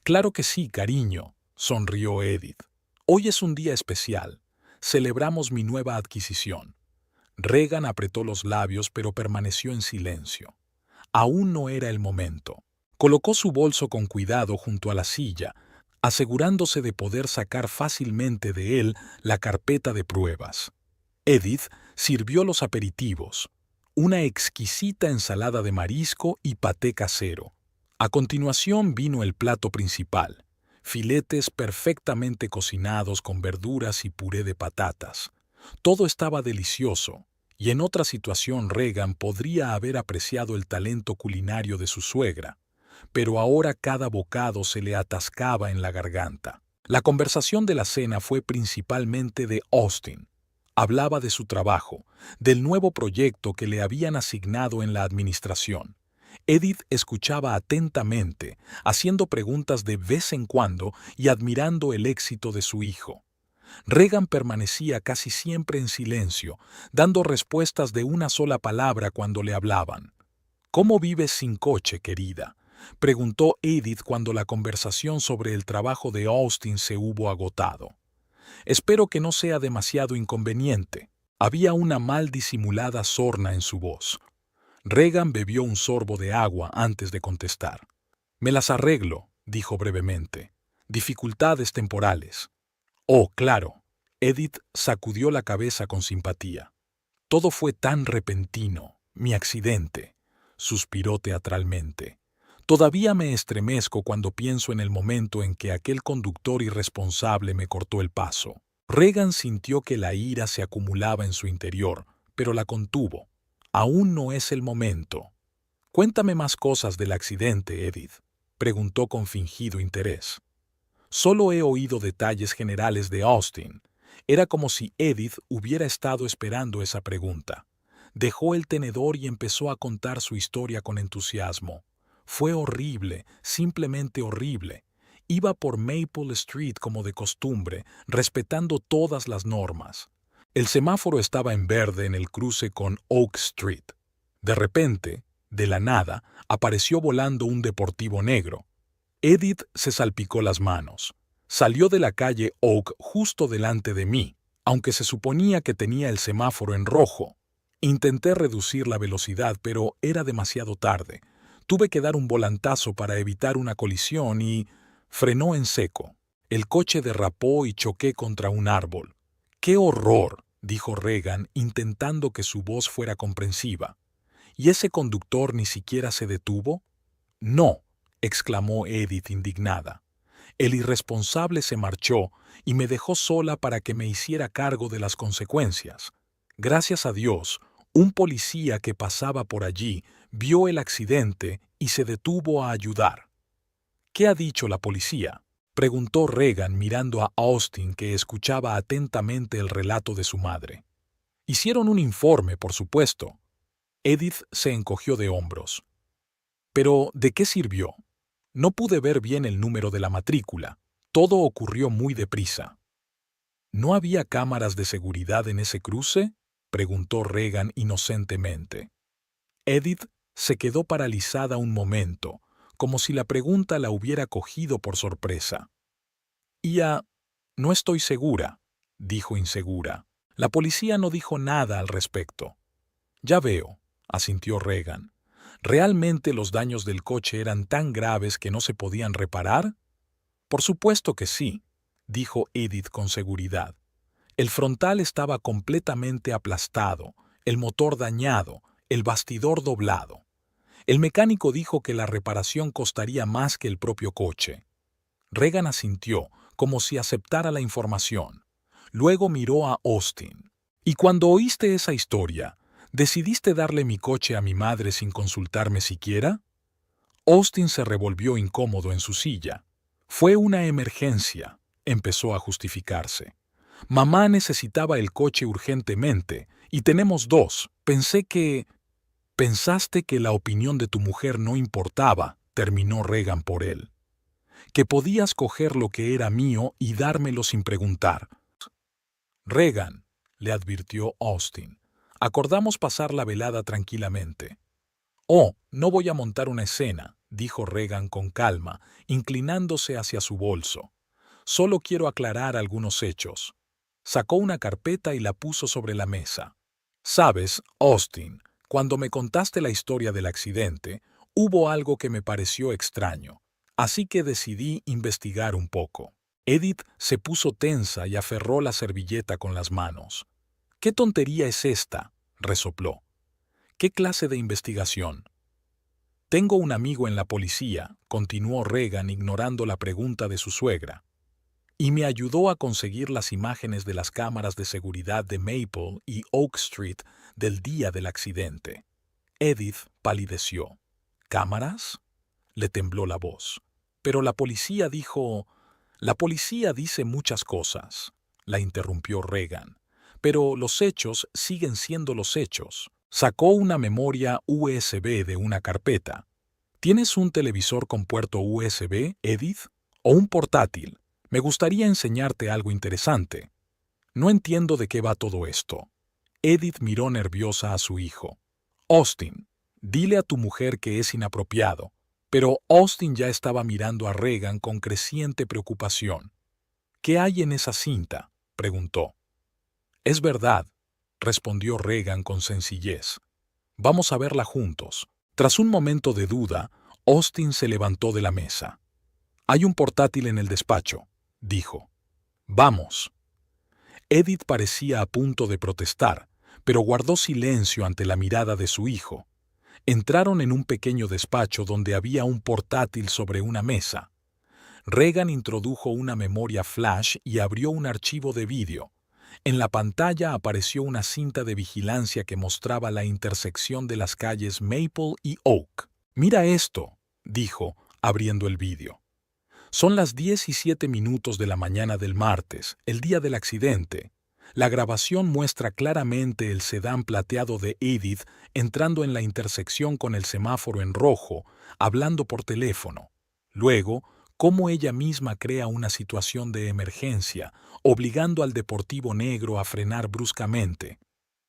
«Claro que sí, cariño», sonrió Edith. «Hoy es un día especial. Celebramos mi nueva adquisición». Regan apretó los labios pero permaneció en silencio. Aún no era el momento. Colocó su bolso con cuidado junto a la silla, asegurándose de poder sacar fácilmente de él la carpeta de pruebas. Edith sirvió los aperitivos, una exquisita ensalada de marisco y paté casero. A continuación vino el plato principal, filetes perfectamente cocinados con verduras y puré de patatas. Todo estaba delicioso, y en otra situación Regan podría haber apreciado el talento culinario de su suegra, pero ahora cada bocado se le atascaba en la garganta. La conversación de la cena fue principalmente de Austin. Hablaba de su trabajo, del nuevo proyecto que le habían asignado en la administración. Edith escuchaba atentamente, haciendo preguntas de vez en cuando y admirando el éxito de su hijo. Regan permanecía casi siempre en silencio, dando respuestas de una sola palabra cuando le hablaban. «¿Cómo vives sin coche, querida?», preguntó Edith cuando la conversación sobre el trabajo de Austin se hubo agotado. «Espero que no sea demasiado inconveniente». Había una mal disimulada sorna en su voz. Regan bebió un sorbo de agua antes de contestar. «Me las arreglo», dijo brevemente. «Dificultades temporales». «Oh, claro». Edith sacudió la cabeza con simpatía. «Todo fue tan repentino, mi accidente», suspiró teatralmente. «Todavía me estremezco cuando pienso en el momento en que aquel conductor irresponsable me cortó el paso». Regan sintió que la ira se acumulaba en su interior, pero la contuvo. «Aún no es el momento». «Cuéntame más cosas del accidente, Edith», preguntó con fingido interés. «Solo he oído detalles generales de Austin». Era como si Edith hubiera estado esperando esa pregunta. Dejó el tenedor y empezó a contar su historia con entusiasmo. Fue horrible, simplemente horrible. Iba por Maple Street como de costumbre, respetando todas las normas. El semáforo estaba en verde en el cruce con Oak Street. De repente, de la nada, apareció volando un deportivo negro. Edith se salpicó las manos. Salió de la calle Oak justo delante de mí, aunque se suponía que tenía el semáforo en rojo. Intenté reducir la velocidad, pero era demasiado tarde. Tuve que dar un volantazo para evitar una colisión y frenó en seco. El coche derrapó y choqué contra un árbol. «¡Qué horror!», dijo Regan, intentando que su voz fuera comprensiva. «¿Y ese conductor ni siquiera se detuvo?». «No», exclamó Edith indignada. «El irresponsable se marchó y me dejó sola para que me hiciera cargo de las consecuencias. Gracias a Dios, un policía que pasaba por allí vio el accidente y se detuvo a ayudar». «¿Qué ha dicho la policía?», preguntó Regan mirando a Austin, que escuchaba atentamente el relato de su madre. «Hicieron un informe, por supuesto». Edith se encogió de hombros. «¿Pero de qué sirvió? No pude ver bien el número de la matrícula. Todo ocurrió muy deprisa». «¿No había cámaras de seguridad en ese cruce?», preguntó Regan inocentemente. Edith se quedó paralizada un momento, como si la pregunta la hubiera cogido por sorpresa. «No estoy segura», dijo insegura. «La policía no dijo nada al respecto». «Ya veo», asintió Regan. «¿Realmente los daños del coche eran tan graves que no se podían reparar?». «Por supuesto que sí», dijo Edith con seguridad. «El frontal estaba completamente aplastado, el motor dañado, el bastidor doblado. El mecánico dijo que la reparación costaría más que el propio coche». Regan asintió, como si aceptara la información. Luego miró a Austin. «¿Y cuando oíste esa historia, decidiste darle mi coche a mi madre sin consultarme siquiera?» Austin se revolvió incómodo en su silla. «Fue una emergencia», empezó a justificarse. «Mamá necesitaba el coche urgentemente, y tenemos dos. Pensaste que la opinión de tu mujer no importaba», terminó Regan por él. «Que podías coger lo que era mío y dármelo sin preguntar». «Regan», le advirtió Austin, «acordamos pasar la velada tranquilamente». «Oh, no voy a montar una escena», dijo Regan con calma, inclinándose hacia su bolso. «Solo quiero aclarar algunos hechos». Sacó una carpeta y la puso sobre la mesa. «Sabes, Austin, cuando me contaste la historia del accidente, hubo algo que me pareció extraño, así que decidí investigar un poco». Edith se puso tensa y aferró la servilleta con las manos. «¿Qué tontería es esta?», resopló. «¿Qué clase de investigación?». «Tengo un amigo en la policía», continuó Regan ignorando la pregunta de su suegra, «y me ayudó a conseguir las imágenes de las cámaras de seguridad de Maple y Oak Street del día del accidente». Edith palideció. «¿Cámaras?», le tembló la voz. «Pero la policía dijo...». «La policía dice muchas cosas», la interrumpió Regan, «pero los hechos siguen siendo los hechos». Sacó una memoria USB de una carpeta. «¿Tienes un televisor con puerto USB, Edith? ¿O un portátil? Me gustaría enseñarte algo interesante». «No entiendo de qué va todo esto». Edith miró nerviosa a su hijo. «Austin, dile a tu mujer que es inapropiado». Pero Austin ya estaba mirando a Regan con creciente preocupación. «¿Qué hay en esa cinta?», preguntó. «Es verdad», respondió Regan con sencillez. «Vamos a verla juntos». Tras un momento de duda, Austin se levantó de la mesa. «Hay un portátil en el despacho», dijo. «Vamos». Edith parecía a punto de protestar, pero guardó silencio ante la mirada de su hijo. Entraron en un pequeño despacho donde había un portátil sobre una mesa. Regan introdujo una memoria flash y abrió un archivo de vídeo. En la pantalla apareció una cinta de vigilancia que mostraba la intersección de las calles Maple y Oak. «Mira esto», dijo, abriendo el vídeo. «Son las 10:07 de la mañana del martes, el día del accidente. La grabación muestra claramente el sedán plateado de Edith entrando en la intersección con el semáforo en rojo, hablando por teléfono. Luego, cómo ella misma crea una situación de emergencia, obligando al deportivo negro a frenar bruscamente.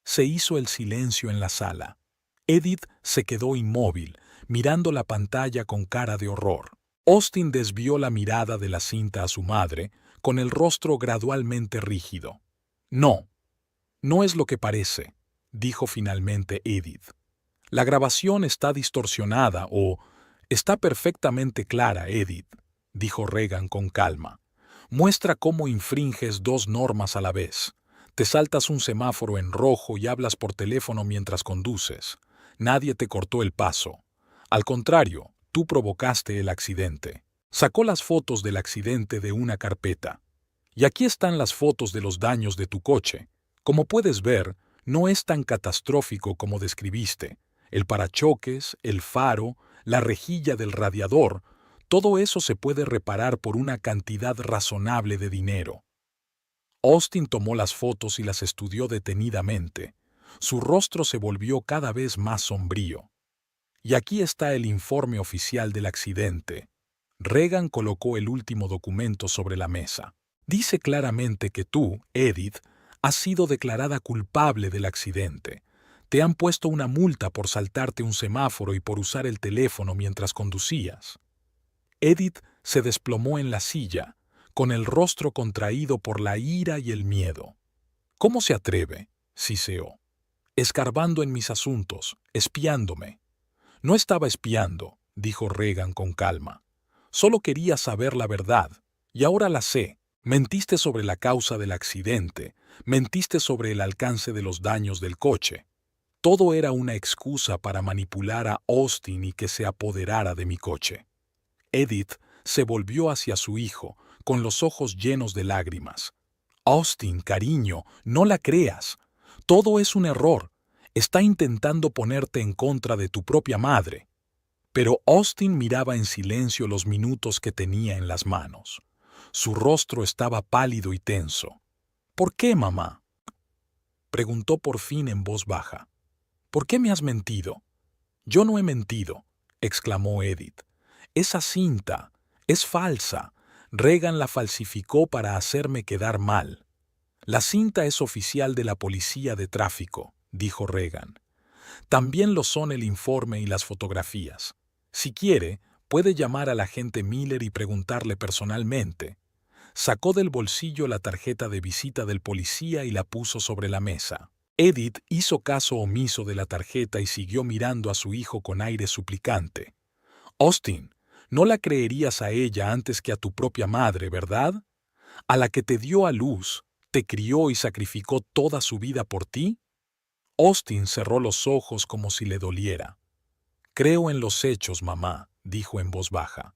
Se hizo el silencio en la sala. Edith se quedó inmóvil, mirando la pantalla con cara de horror. Austin desvió la mirada de la cinta a su madre, con el rostro gradualmente rígido. «No, no es lo que parece», dijo finalmente Edith. «La grabación está distorsionada o... Está perfectamente clara, Edith», dijo Regan con calma. «Muestra cómo infringes dos normas a la vez. Te saltas un semáforo en rojo y hablas por teléfono mientras conduces. Nadie te cortó el paso. Al contrario, tú provocaste el accidente». Sacó las fotos del accidente de una carpeta. «Y aquí están las fotos de los daños de tu coche. Como puedes ver, no es tan catastrófico como describiste. El parachoques, el faro, la rejilla del radiador, todo eso se puede reparar por una cantidad razonable de dinero». Austin tomó las fotos y las estudió detenidamente. Su rostro se volvió cada vez más sombrío. «Y aquí está el informe oficial del accidente». Regan colocó el último documento sobre la mesa. «Dice claramente que tú, Edith, has sido declarada culpable del accidente. Te han puesto una multa por saltarte un semáforo y por usar el teléfono mientras conducías». Edith se desplomó en la silla, con el rostro contraído por la ira y el miedo. «¿Cómo se atreve?», siseó. «Escarbando en mis asuntos, espiándome». «No estaba espiando», dijo Regan con calma. «Solo quería saber la verdad, y ahora la sé. Mentiste sobre la causa del accidente, mentiste sobre el alcance de los daños del coche. Todo era una excusa para manipular a Austin y que se apoderara de mi coche». Edith se volvió hacia su hijo, con los ojos llenos de lágrimas. Austin, cariño, no la creas. Todo es un error. Está intentando ponerte en contra de tu propia madre. Pero Austin miraba en silencio los minutos que tenía en las manos. Su rostro estaba pálido y tenso. ¿Por qué, mamá?, preguntó por fin en voz baja. ¿Por qué me has mentido? Yo no he mentido, exclamó Edith. Esa cinta es falsa. Regan la falsificó para hacerme quedar mal. La cinta es oficial de la policía de tráfico, dijo Regan. También lo son el informe y las fotografías. Si quiere, puede llamar al agente Miller y preguntarle personalmente. Sacó del bolsillo la tarjeta de visita del policía y la puso sobre la mesa. Edith hizo caso omiso de la tarjeta y siguió mirando a su hijo con aire suplicante. Austin, no la creerías a ella antes que a tu propia madre, ¿verdad? A la que te dio a luz, te crió y sacrificó toda su vida por ti. Austin cerró los ojos como si le doliera. Creo en los hechos, mamá, dijo en voz baja.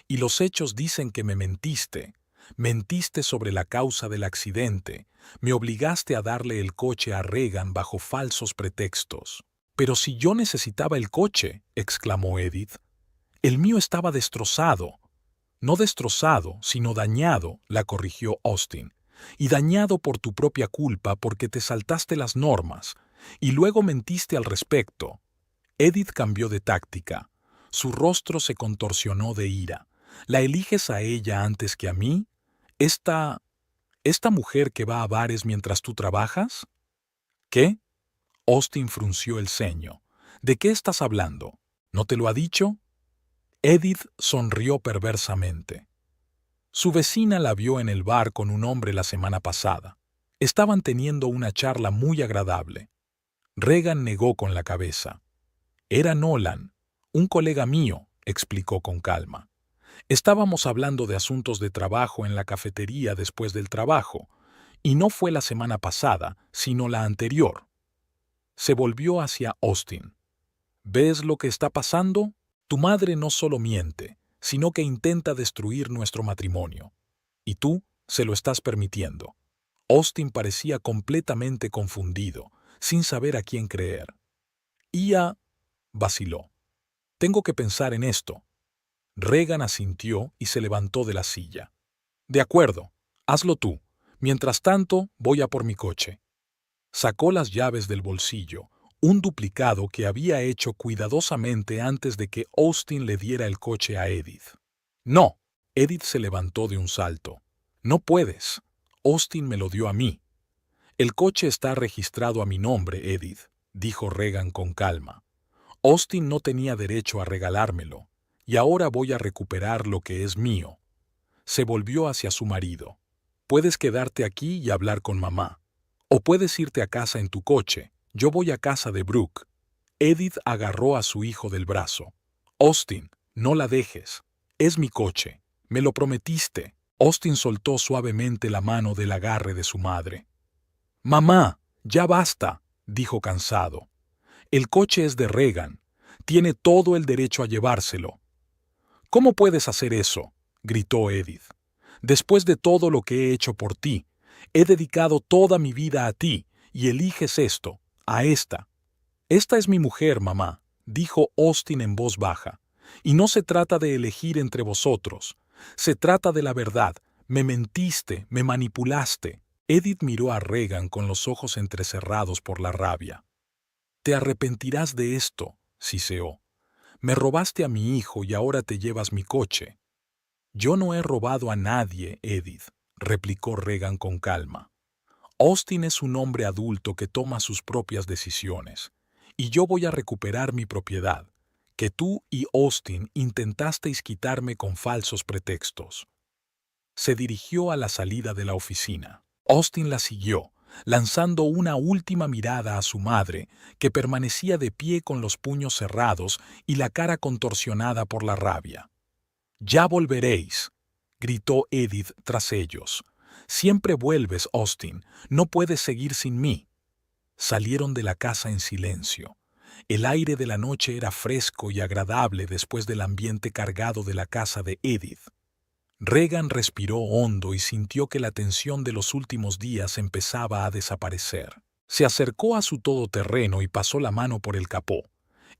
Y los hechos dicen que me mentiste. Mentiste sobre la causa del accidente. Me obligaste a darle el coche a Regan bajo falsos pretextos. Pero si yo necesitaba el coche, exclamó Edith. El mío estaba destrozado. No destrozado, sino dañado, la corrigió Austin. Y dañado por tu propia culpa porque te saltaste las normas. Y luego mentiste al respecto. Edith cambió de táctica. Su rostro se contorsionó de ira. ¿La eliges a ella antes que a mí? ¿Esta mujer que va a bares mientras tú trabajas? ¿Qué? Austin frunció el ceño. ¿De qué estás hablando? ¿No te lo ha dicho? Edith sonrió perversamente. Su vecina la vio en el bar con un hombre la semana pasada. Estaban teniendo una charla muy agradable. Regan negó con la cabeza. Era Nolan, un colega mío, explicó con calma. Estábamos hablando de asuntos de trabajo en la cafetería después del trabajo, y no fue la semana pasada, sino la anterior. Se volvió hacia Austin. ¿Ves lo que está pasando? Tu madre no solo miente, sino que intenta destruir nuestro matrimonio. Y tú se lo estás permitiendo. Austin parecía completamente confundido, sin saber a quién creer. Ia vaciló. Tengo que pensar en esto. Regan asintió y se levantó de la silla. De acuerdo, hazlo tú. Mientras tanto, voy a por mi coche. Sacó las llaves del bolsillo, un duplicado que había hecho cuidadosamente antes de que Austin le diera el coche a Edith. No. Edith se levantó de un salto. No puedes. Austin me lo dio a mí. El coche está registrado a mi nombre, Edith, dijo Regan con calma. Austin no tenía derecho a regalármelo, y ahora voy a recuperar lo que es mío. Se volvió hacia su marido. Puedes quedarte aquí y hablar con mamá. O puedes irte a casa en tu coche. Yo voy a casa de Brooke. Edith agarró a su hijo del brazo. Austin, no la dejes. Es mi coche. Me lo prometiste. Austin soltó suavemente la mano del agarre de su madre. Mamá, ya basta, dijo cansado. El coche es de Regan. Tiene todo el derecho a llevárselo. ¿Cómo puedes hacer eso?, gritó Edith. Después de todo lo que he hecho por ti, he dedicado toda mi vida a ti, y eliges esto, a esta. Esta es mi mujer, mamá, dijo Austin en voz baja. Y no se trata de elegir entre vosotros. Se trata de la verdad. Me mentiste, me manipulaste. Edith miró a Regan con los ojos entrecerrados por la rabia. Te arrepentirás de esto, siseó. Me robaste a mi hijo y ahora te llevas mi coche. Yo no he robado a nadie, Edith, replicó Regan con calma. Austin es un hombre adulto que toma sus propias decisiones, y yo voy a recuperar mi propiedad, que tú y Austin intentasteis quitarme con falsos pretextos. Se dirigió a la salida de la oficina. Austin la siguió, lanzando una última mirada a su madre, que permanecía de pie con los puños cerrados y la cara contorsionada por la rabia. «Ya volveréis», gritó Edith tras ellos. «Siempre vuelves, Austin. No puedes seguir sin mí». Salieron de la casa en silencio. El aire de la noche era fresco y agradable después del ambiente cargado de la casa de Edith. Regan respiró hondo y sintió que la tensión de los últimos días empezaba a desaparecer. Se acercó a su todoterreno y pasó la mano por el capó.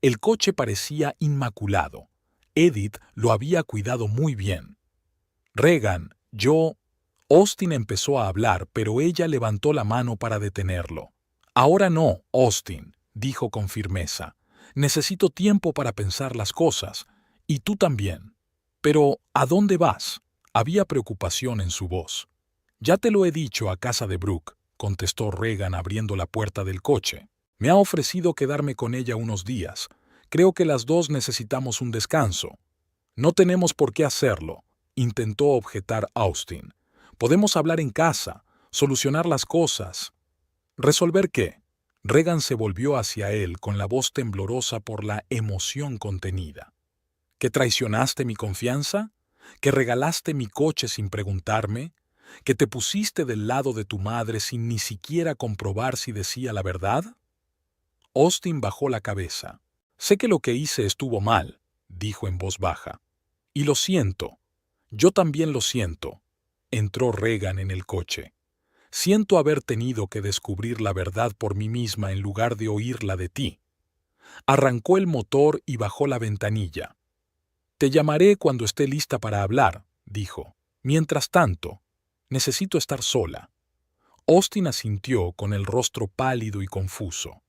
El coche parecía inmaculado. Edith lo había cuidado muy bien. Regan, Austin empezó a hablar, pero ella levantó la mano para detenerlo. Ahora no, Austin, dijo con firmeza. Necesito tiempo para pensar las cosas. Y tú también. Pero, ¿a dónde vas? Había preocupación en su voz. Ya te lo he dicho, a casa de Brooke, contestó Regan abriendo la puerta del coche. Me ha ofrecido quedarme con ella unos días. Creo que las dos necesitamos un descanso. No tenemos por qué hacerlo, intentó objetar Austin. Podemos hablar en casa, solucionar las cosas. ¿Resolver qué? Regan se volvió hacia él con la voz temblorosa por la emoción contenida. ¿Que traicionaste mi confianza? ¿Que regalaste mi coche sin preguntarme? ¿Que te pusiste del lado de tu madre sin ni siquiera comprobar si decía la verdad? Austin bajó la cabeza. Sé que lo que hice estuvo mal, dijo en voz baja. Y lo siento. Yo también lo siento. Entró Regan en el coche. Siento haber tenido que descubrir la verdad por mí misma en lugar de oírla de ti. Arrancó el motor y bajó la ventanilla. Te llamaré cuando esté lista para hablar, dijo. Mientras tanto, necesito estar sola. Austin asintió con el rostro pálido y confuso.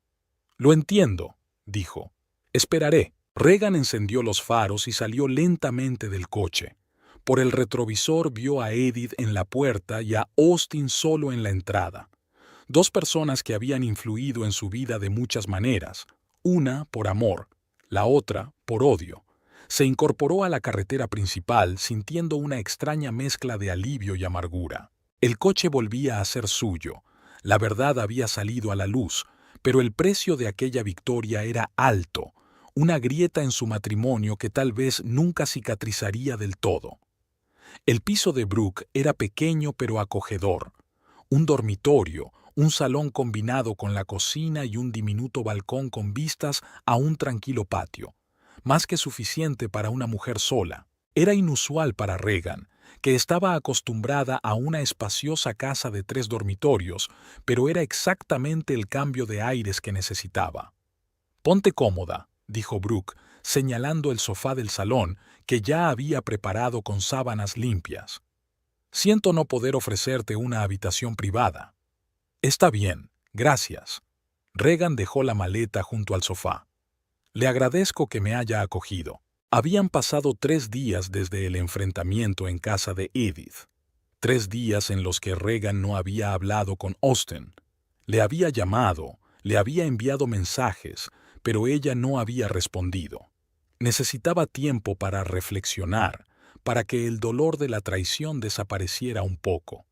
Lo entiendo, dijo. Esperaré. Regan encendió los faros y salió lentamente del coche. Por el retrovisor vio a Edith en la puerta y a Austin solo en la entrada. Dos personas que habían influido en su vida de muchas maneras, una por amor, la otra por odio. Se incorporó a la carretera principal sintiendo una extraña mezcla de alivio y amargura. El coche volvía a ser suyo. La verdad había salido a la luz, pero el precio de aquella victoria era alto, una grieta en su matrimonio que tal vez nunca cicatrizaría del todo. El piso de Brooke era pequeño pero acogedor. Un dormitorio, un salón combinado con la cocina y un diminuto balcón con vistas a un tranquilo patio. Más que suficiente para una mujer sola. Era inusual para Regan, que estaba acostumbrada a una espaciosa casa de 3 dormitorios, pero era exactamente el cambio de aires que necesitaba. Ponte cómoda, dijo Brooke, señalando el sofá del salón que ya había preparado con sábanas limpias. Siento no poder ofrecerte una habitación privada. Está bien, gracias. Regan dejó la maleta junto al sofá. Le agradezco que me haya acogido. Habían pasado 3 días desde el enfrentamiento en casa de Edith. 3 días en los que Regan no había hablado con Austin. Le había llamado, le había enviado mensajes, pero ella no había respondido. Necesitaba tiempo para reflexionar, para que el dolor de la traición desapareciera un poco.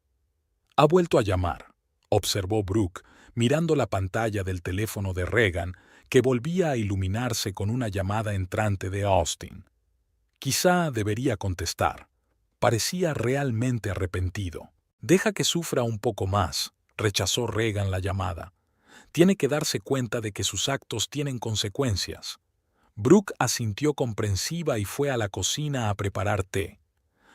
Ha vuelto a llamar, observó Brooke, mirando la pantalla del teléfono de Regan, que volvía a iluminarse con una llamada entrante de Austin. Quizá debería contestar. Parecía realmente arrepentido. Deja que sufra un poco más, rechazó Regan la llamada. Tiene que darse cuenta de que sus actos tienen consecuencias. Brooke asintió comprensiva y fue a la cocina a preparar té.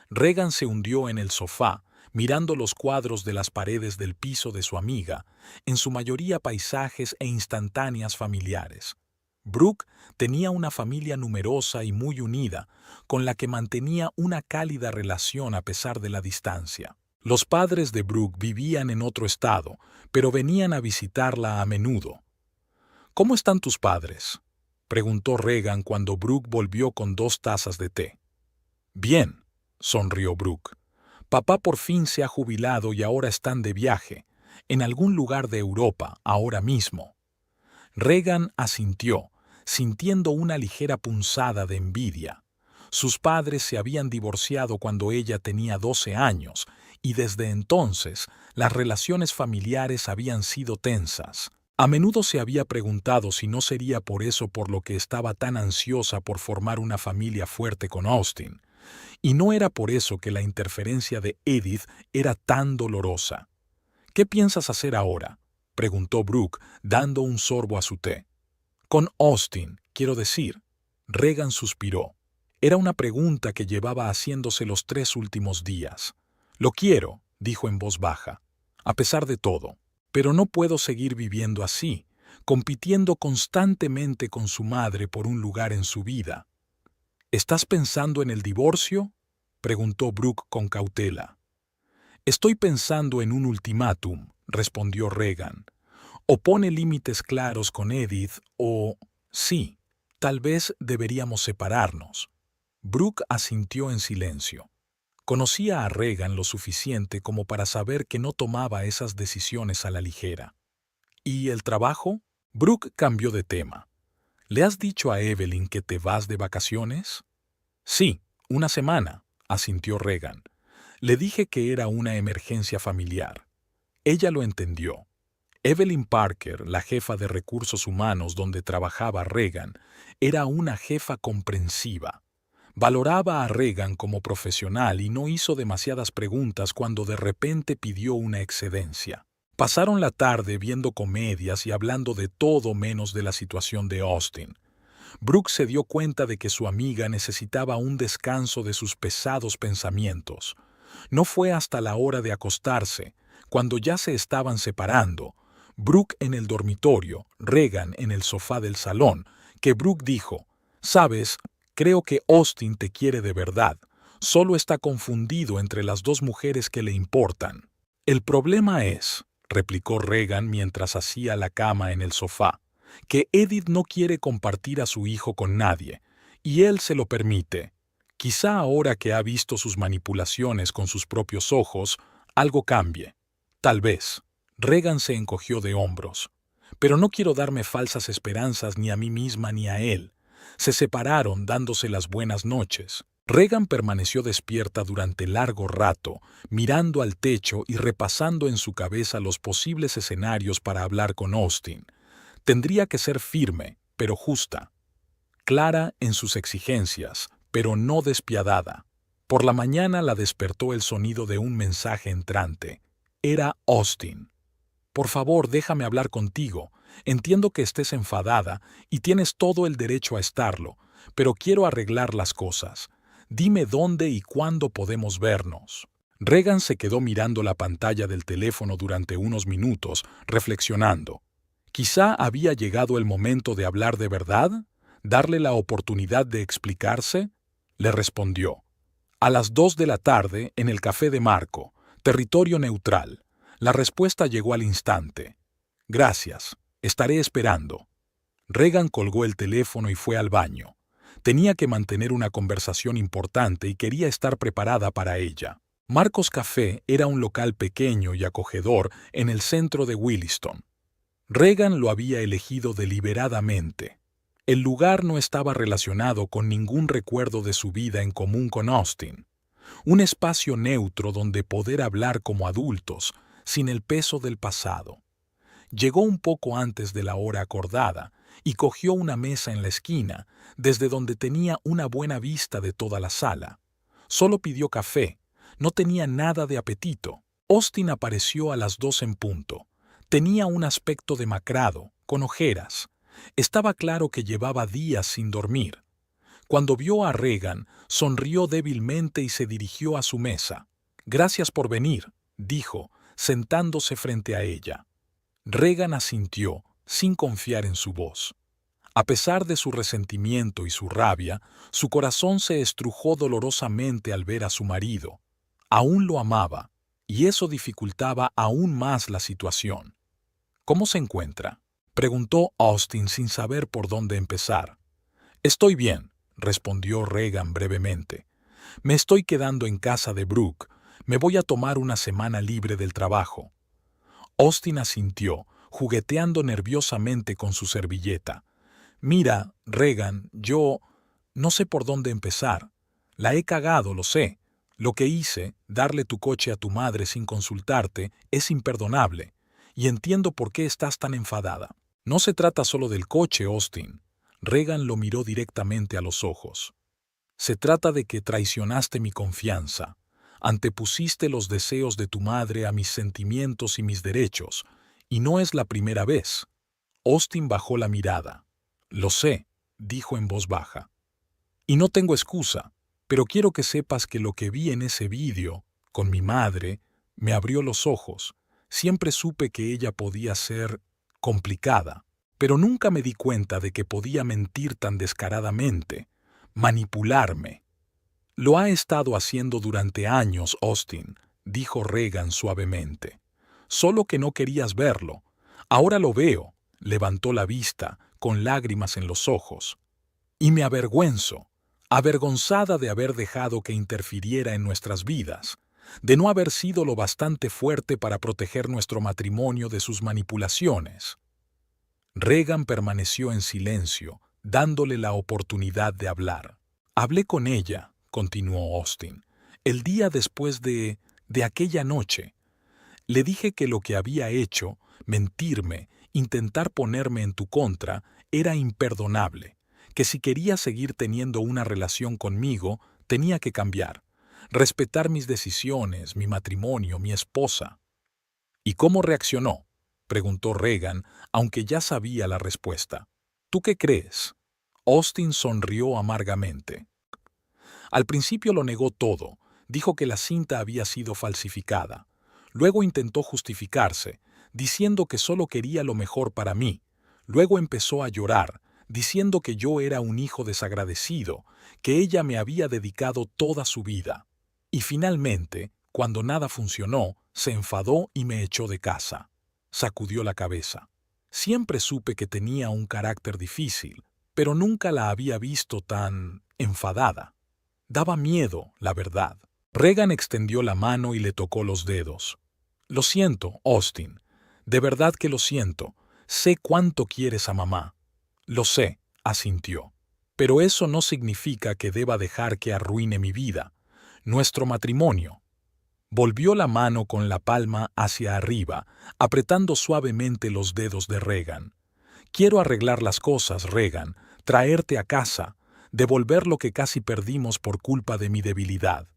Regan se hundió en el sofá, mirando los cuadros de las paredes del piso de su amiga, en su mayoría paisajes e instantáneas familiares. Brooke tenía una familia numerosa y muy unida, con la que mantenía una cálida relación a pesar de la distancia. Los padres de Brooke vivían en otro estado, pero venían a visitarla a menudo. ¿Cómo están tus padres?, preguntó Regan cuando Brooke volvió con 2 tazas de té. Bien, sonrió Brooke. Papá por fin se ha jubilado y ahora están de viaje, en algún lugar de Europa, ahora mismo. Regan asintió, sintiendo una ligera punzada de envidia. Sus padres se habían divorciado cuando ella tenía 12 años, y desde entonces las relaciones familiares habían sido tensas. A menudo se había preguntado si no sería por eso por lo que estaba tan ansiosa por formar una familia fuerte con Austin. Y no era por eso que la interferencia de Edith era tan dolorosa. ¿Qué piensas hacer ahora?, preguntó Brooke, dando un sorbo a su té. Con Austin, quiero decir. Regan suspiró. Era una pregunta que llevaba haciéndose los 3 últimos días. Lo quiero, dijo en voz baja, a pesar de todo. Pero no puedo seguir viviendo así, compitiendo constantemente con su madre por un lugar en su vida. ¿Estás pensando en el divorcio?, preguntó Brooke con cautela. Estoy pensando en un ultimátum, respondió Regan. O pone límites claros con Edith o... sí, tal vez deberíamos separarnos. Brooke asintió en silencio. Conocía a Regan lo suficiente como para saber que no tomaba esas decisiones a la ligera. ¿Y el trabajo? Brooke cambió de tema. ¿Le has dicho a Evelyn que te vas de vacaciones? Sí, una semana, asintió Regan. Le dije que era una emergencia familiar. Ella lo entendió. Evelyn Parker, la jefa de recursos humanos donde trabajaba Regan, era una jefa comprensiva. Valoraba a Regan como profesional y no hizo demasiadas preguntas cuando de repente pidió una excedencia. Pasaron la tarde viendo comedias y hablando de todo menos de la situación de Austin. Brooke se dio cuenta de que su amiga necesitaba un descanso de sus pesados pensamientos. No fue hasta la hora de acostarse, cuando ya se estaban separando, Brooke en el dormitorio, Regan en el sofá del salón, que Brooke dijo: «Sabes, creo que Austin te quiere de verdad. Solo está confundido entre las dos mujeres que le importan». «El problema es», replicó Regan mientras hacía la cama en el sofá, «que Edith no quiere compartir a su hijo con nadie, y él se lo permite. Quizá ahora que ha visto sus manipulaciones con sus propios ojos, algo cambie. Tal vez». Regan se encogió de hombros. «Pero no quiero darme falsas esperanzas ni a mí misma ni a él». Se separaron dándose las buenas noches. Regan permaneció despierta durante largo rato, mirando al techo y repasando en su cabeza los posibles escenarios para hablar con Austin. Tendría que ser firme, pero justa. Clara en sus exigencias, pero no despiadada. Por la mañana la despertó el sonido de un mensaje entrante. Era Austin. «Por favor, déjame hablar contigo. Entiendo que estés enfadada y tienes todo el derecho a estarlo, pero quiero arreglar las cosas. Dime dónde y cuándo podemos vernos». Regan se quedó mirando la pantalla del teléfono durante unos minutos, reflexionando. Quizá había llegado el momento de hablar de verdad, darle la oportunidad de explicarse. Le respondió: «A las 2 de la tarde en el café de Marco, territorio neutral». La respuesta llegó al instante. «Gracias, estaré esperando». Regan colgó el teléfono y fue al baño. Tenía que mantener una conversación importante y quería estar preparada para ella. Marcos Café era un local pequeño y acogedor en el centro de Williston. Regan lo había elegido deliberadamente. El lugar no estaba relacionado con ningún recuerdo de su vida en común con Austin. Un espacio neutro donde poder hablar como adultos, sin el peso del pasado. Llegó un poco antes de la hora acordada y cogió una mesa en la esquina, desde donde tenía una buena vista de toda la sala. Solo pidió café, no tenía nada de apetito. Austin apareció a las 2 en punto. Tenía un aspecto demacrado, con ojeras. Estaba claro que llevaba días sin dormir. Cuando vio a Regan, sonrió débilmente y se dirigió a su mesa. «Gracias por venir», dijo, sentándose frente a ella. Regan asintió, sin confiar en su voz. A pesar de su resentimiento y su rabia, su corazón se estrujó dolorosamente al ver a su marido. Aún lo amaba, y eso dificultaba aún más la situación. «¿Cómo se encuentra?», preguntó Austin sin saber por dónde empezar. «Estoy bien», respondió Regan brevemente. «Me estoy quedando en casa de Brooke. Me voy a tomar una semana libre del trabajo». Austin asintió, jugueteando nerviosamente con su servilleta. «Mira, Regan, yo no sé por dónde empezar. La he cagado, lo sé. Lo que hice, darle tu coche a tu madre sin consultarte, es imperdonable. Y entiendo por qué estás tan enfadada. No se trata solo del coche, Austin». Regan lo miró directamente a los ojos. «Se trata de que traicionaste mi confianza. Antepusiste los deseos de tu madre a mis sentimientos y mis derechos, y no es la primera vez». Austin bajó la mirada. «Lo sé», dijo en voz baja. Y no tengo excusa, pero quiero que sepas que lo que vi en ese vídeo, con mi madre, me abrió los ojos. Siempre supe que ella podía ser complicada, pero nunca me di cuenta de que podía mentir tan descaradamente, manipularme. Lo ha estado haciendo durante años, Austin, dijo Regan suavemente. Solo que no querías verlo. Ahora lo veo, levantó la vista, con lágrimas en los ojos. Y me avergüenzo, avergonzada de haber dejado que interfiriera en nuestras vidas, de no haber sido lo bastante fuerte para proteger nuestro matrimonio de sus manipulaciones. Regan permaneció en silencio, dándole la oportunidad de hablar. Hablé con ella, continuó Austin, el día después de aquella noche. Le dije que lo que había hecho, mentirme, intentar ponerme en tu contra, era imperdonable, que si quería seguir teniendo una relación conmigo, tenía que cambiar, respetar mis decisiones, mi matrimonio, mi esposa. ¿Y cómo reaccionó?, preguntó Regan, aunque ya sabía la respuesta. ¿Tú qué crees? Austin sonrió amargamente. Al principio lo negó todo, dijo que la cinta había sido falsificada. Luego intentó justificarse, diciendo que solo quería lo mejor para mí. Luego empezó a llorar, diciendo que yo era un hijo desagradecido, que ella me había dedicado toda su vida. Y finalmente, cuando nada funcionó, se enfadó y me echó de casa. Sacudió la cabeza. Siempre supe que tenía un carácter difícil, pero nunca la había visto tan enfadada. Daba miedo, la verdad. Regan extendió la mano y le tocó los dedos. Lo siento, Austin. De verdad que lo siento. Sé cuánto quieres a mamá. Lo sé, asintió. Pero eso no significa que deba dejar que arruine mi vida. Nuestro matrimonio. Volvió la mano con la palma hacia arriba, apretando suavemente los dedos de Regan. Quiero arreglar las cosas, Regan, traerte a casa, devolver lo que casi perdimos por culpa de mi debilidad.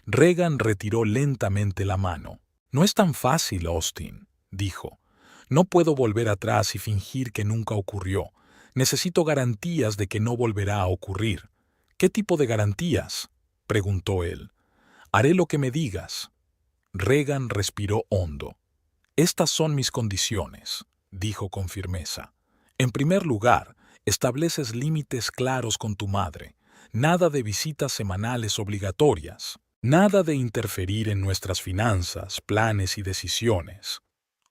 Regan retiró lentamente la mano. No es tan fácil, Austin, dijo. No puedo volver atrás y fingir que nunca ocurrió. Necesito garantías de que no volverá a ocurrir. ¿Qué tipo de garantías?, preguntó él. Haré lo que me digas. Regan respiró hondo. Estas son mis condiciones, dijo con firmeza. En primer lugar, estableces límites claros con tu madre. Nada de visitas semanales obligatorias. Nada de interferir en nuestras finanzas, planes y decisiones.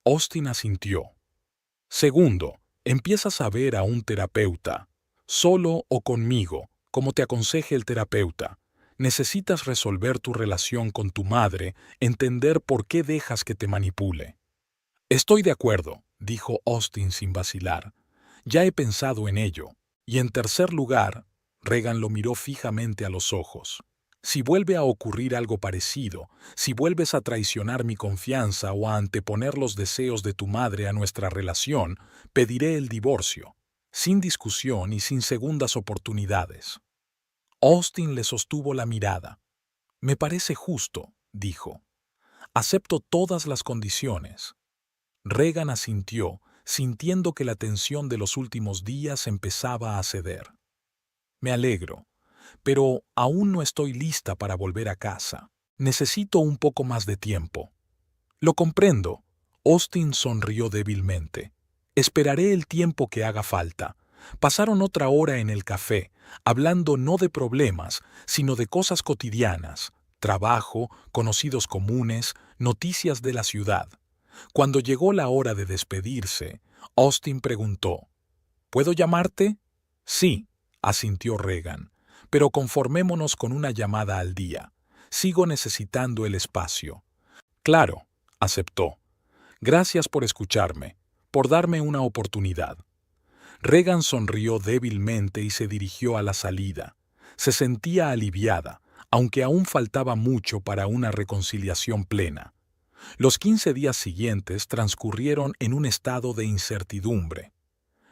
Austin asintió. Segundo, empiezas a ver a un terapeuta, solo o conmigo, como te aconseje el terapeuta. Necesitas resolver tu relación con tu madre, entender por qué dejas que te manipule. Estoy de acuerdo, dijo Austin sin vacilar. Ya he pensado en ello. Y en tercer lugar, Regan lo miró fijamente a los ojos. Si vuelve a ocurrir algo parecido, si vuelves a traicionar mi confianza o a anteponer los deseos de tu madre a nuestra relación, pediré el divorcio, sin discusión y sin segundas oportunidades. Austin le sostuvo la mirada. Me parece justo, dijo. Acepto todas las condiciones. Regan asintió, sintiendo que la tensión de los últimos días empezaba a ceder. Me alegro, pero aún no estoy lista para volver a casa. Necesito un poco más de tiempo. Lo comprendo. Austin sonrió débilmente. Esperaré el tiempo que haga falta. Pasaron otra hora en el café, hablando no de problemas, sino de cosas cotidianas, trabajo, conocidos comunes, noticias de la ciudad. Cuando llegó la hora de despedirse, Austin preguntó, ¿puedo llamarte? Sí, asintió Regan, pero conformémonos con una llamada al día. Sigo necesitando el espacio. Claro, aceptó. Gracias por escucharme, por darme una oportunidad. Regan sonrió débilmente y se dirigió a la salida. Se sentía aliviada, aunque aún faltaba mucho para una reconciliación plena. Los 15 días siguientes transcurrieron en un estado de incertidumbre.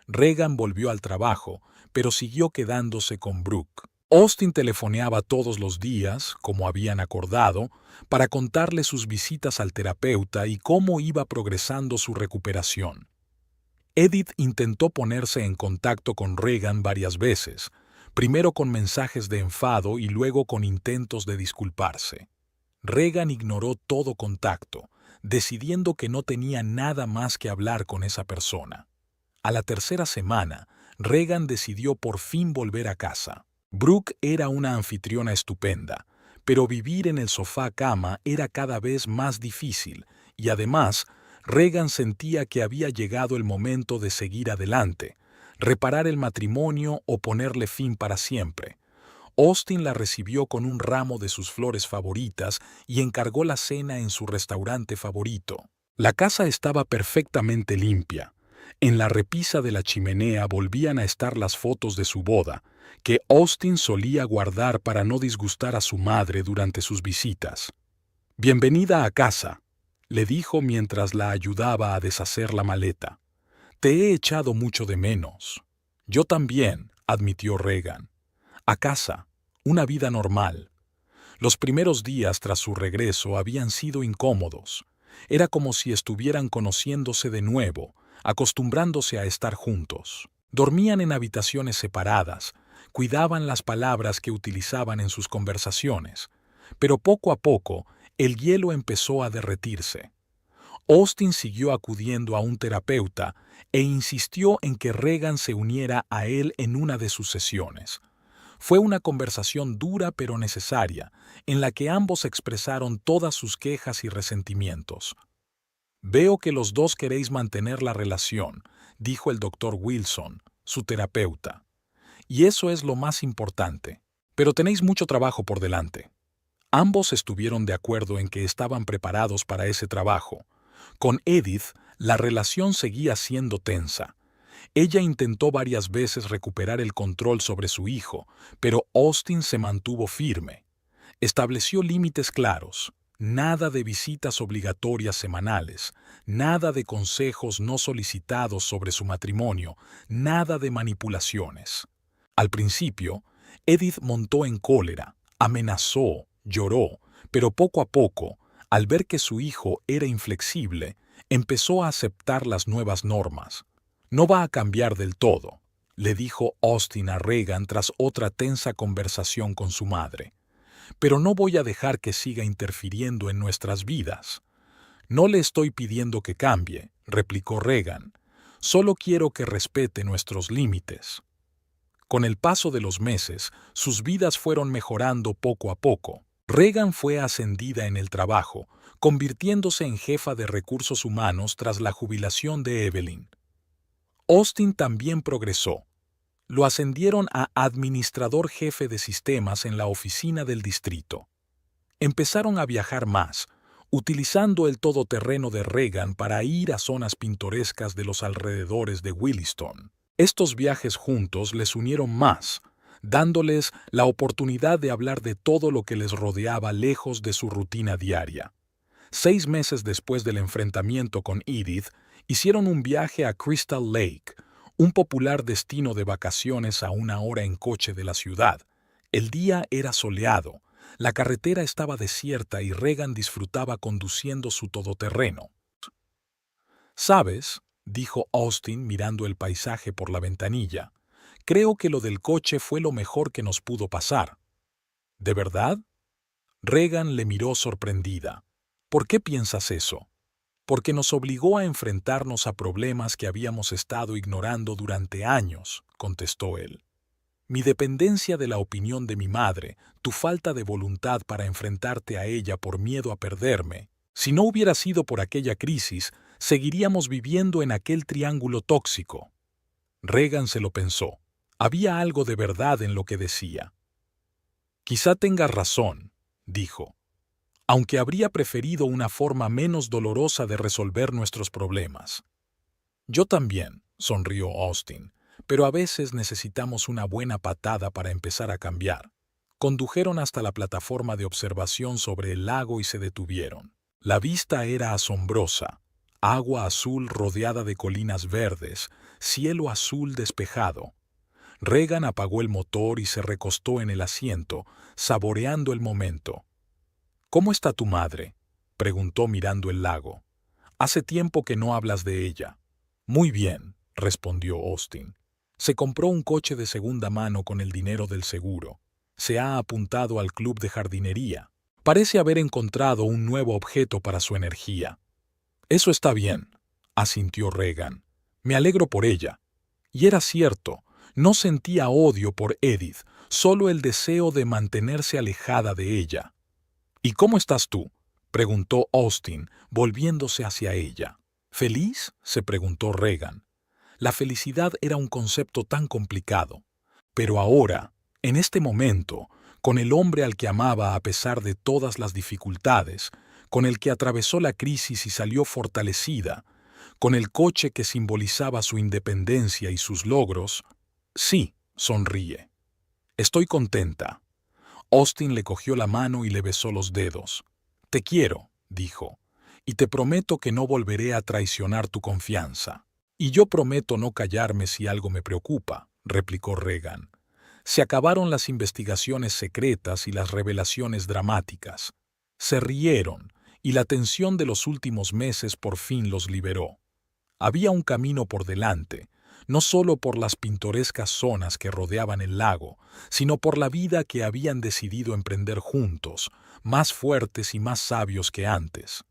Regan volvió al trabajo, pero siguió quedándose con Brooke. Austin telefoneaba todos los días, como habían acordado, para contarle sus visitas al terapeuta y cómo iba progresando su recuperación. Edith intentó ponerse en contacto con Regan varias veces, primero con mensajes de enfado y luego con intentos de disculparse. Regan ignoró todo contacto, decidiendo que no tenía nada más que hablar con esa persona. A la tercera semana, Regan decidió por fin volver a casa. Brooke era una anfitriona estupenda, pero vivir en el sofá-cama era cada vez más difícil y además, Regan sentía que había llegado el momento de seguir adelante, reparar el matrimonio o ponerle fin para siempre. Austin la recibió con un ramo de sus flores favoritas y encargó la cena en su restaurante favorito. La casa estaba perfectamente limpia. En la repisa de la chimenea volvían a estar las fotos de su boda, que Austin solía guardar para no disgustar a su madre durante sus visitas. «Bienvenida a casa», le dijo mientras la ayudaba a deshacer la maleta. «Te he echado mucho de menos». «Yo también», admitió Regan. «A casa, una vida normal». Los primeros días tras su regreso habían sido incómodos. Era como si estuvieran conociéndose de nuevo, acostumbrándose a estar juntos. Dormían en habitaciones separadas, cuidaban las palabras que utilizaban en sus conversaciones, pero poco a poco el hielo empezó a derretirse. Austin siguió acudiendo a un terapeuta e insistió en que Regan se uniera a él en una de sus sesiones. Fue una conversación dura pero necesaria, en la que ambos expresaron todas sus quejas y resentimientos. «Veo que los dos queréis mantener la relación», dijo el doctor Wilson, su terapeuta. «Y eso es lo más importante. Pero tenéis mucho trabajo por delante». Ambos estuvieron de acuerdo en que estaban preparados para ese trabajo. Con Edith, la relación seguía siendo tensa. Ella intentó varias veces recuperar el control sobre su hijo, pero Austin se mantuvo firme. Estableció límites claros. Nada de visitas obligatorias semanales, nada de consejos no solicitados sobre su matrimonio, nada de manipulaciones. Al principio, Edith montó en cólera, amenazó, lloró, pero poco a poco, al ver que su hijo era inflexible, empezó a aceptar las nuevas normas. «No va a cambiar del todo», le dijo Austin a Regan tras otra tensa conversación con su madre. «Pero no voy a dejar que siga interfiriendo en nuestras vidas». «No le estoy pidiendo que cambie», replicó Regan. «Solo quiero que respete nuestros límites». Con el paso de los meses, sus vidas fueron mejorando poco a poco. Regan fue ascendida en el trabajo, convirtiéndose en jefa de recursos humanos tras la jubilación de Evelyn. Austin también progresó. Lo ascendieron a administrador jefe de sistemas en la oficina del distrito. Empezaron a viajar más, utilizando el todoterreno de Regan para ir a zonas pintorescas de los alrededores de Williston. Estos viajes juntos les unieron más, dándoles la oportunidad de hablar de todo lo que les rodeaba lejos de su rutina diaria. 6 meses después del enfrentamiento con Edith, hicieron un viaje a Crystal Lake, un popular destino de vacaciones a 1 hora en coche de la ciudad. El día era soleado, la carretera estaba desierta y Regan disfrutaba conduciendo su todoterreno. «¿Sabes?», dijo Austin mirando el paisaje por la ventanilla, «creo que lo del coche fue lo mejor que nos pudo pasar». «¿De verdad?». Regan le miró sorprendida. «¿Por qué piensas eso?». «Porque nos obligó a enfrentarnos a problemas que habíamos estado ignorando durante años», contestó él. «Mi dependencia de la opinión de mi madre, tu falta de voluntad para enfrentarte a ella por miedo a perderme. Si no hubiera sido por aquella crisis, seguiríamos viviendo en aquel triángulo tóxico». Regan se lo pensó. Había algo de verdad en lo que decía. «Quizá tengas razón», dijo. «Aunque habría preferido una forma menos dolorosa de resolver nuestros problemas». «Yo también», sonrió Austin, «pero a veces necesitamos una buena patada para empezar a cambiar». Condujeron hasta la plataforma de observación sobre el lago y se detuvieron. La vista era asombrosa. Agua azul rodeada de colinas verdes, cielo azul despejado. Regan apagó el motor y se recostó en el asiento, saboreando el momento. «¿Cómo está tu madre?», preguntó mirando el lago. «Hace tiempo que no hablas de ella». «Muy bien», respondió Austin. Se compró un coche de segunda mano con el dinero del seguro. Se ha apuntado al club de jardinería. Parece haber encontrado un nuevo objeto para su energía. Eso está bien, asintió Regan. Me alegro por ella. Y era cierto, no sentía odio por Edith, solo el deseo de mantenerse alejada de ella. ¿Y cómo estás tú?, preguntó Austin, volviéndose hacia ella. ¿Feliz?, se preguntó Regan. La felicidad era un concepto tan complicado. Pero ahora, en este momento, con el hombre al que amaba a pesar de todas las dificultades, con el que atravesó la crisis y salió fortalecida, con el coche que simbolizaba su independencia y sus logros, sí, sonríe. Estoy contenta. Austin le cogió la mano y le besó los dedos. Te quiero, dijo, y te prometo que no volveré a traicionar tu confianza. Y yo prometo no callarme si algo me preocupa, replicó Regan. Se acabaron las investigaciones secretas y las revelaciones dramáticas. Se rieron, y la tensión de los últimos meses por fin los liberó. Había un camino por delante, no solo por las pintorescas zonas que rodeaban el lago, sino por la vida que habían decidido emprender juntos, más fuertes y más sabios que antes.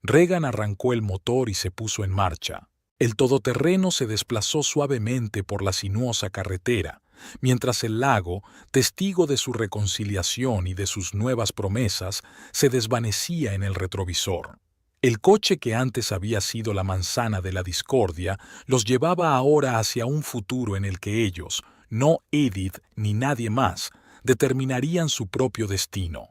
Regan arrancó el motor y se puso en marcha. El todoterreno se desplazó suavemente por la sinuosa carretera, mientras el lago, testigo de su reconciliación y de sus nuevas promesas, se desvanecía en el retrovisor. El coche que antes había sido la manzana de la discordia los llevaba ahora hacia un futuro en el que ellos, no Edith ni nadie más, determinarían su propio destino.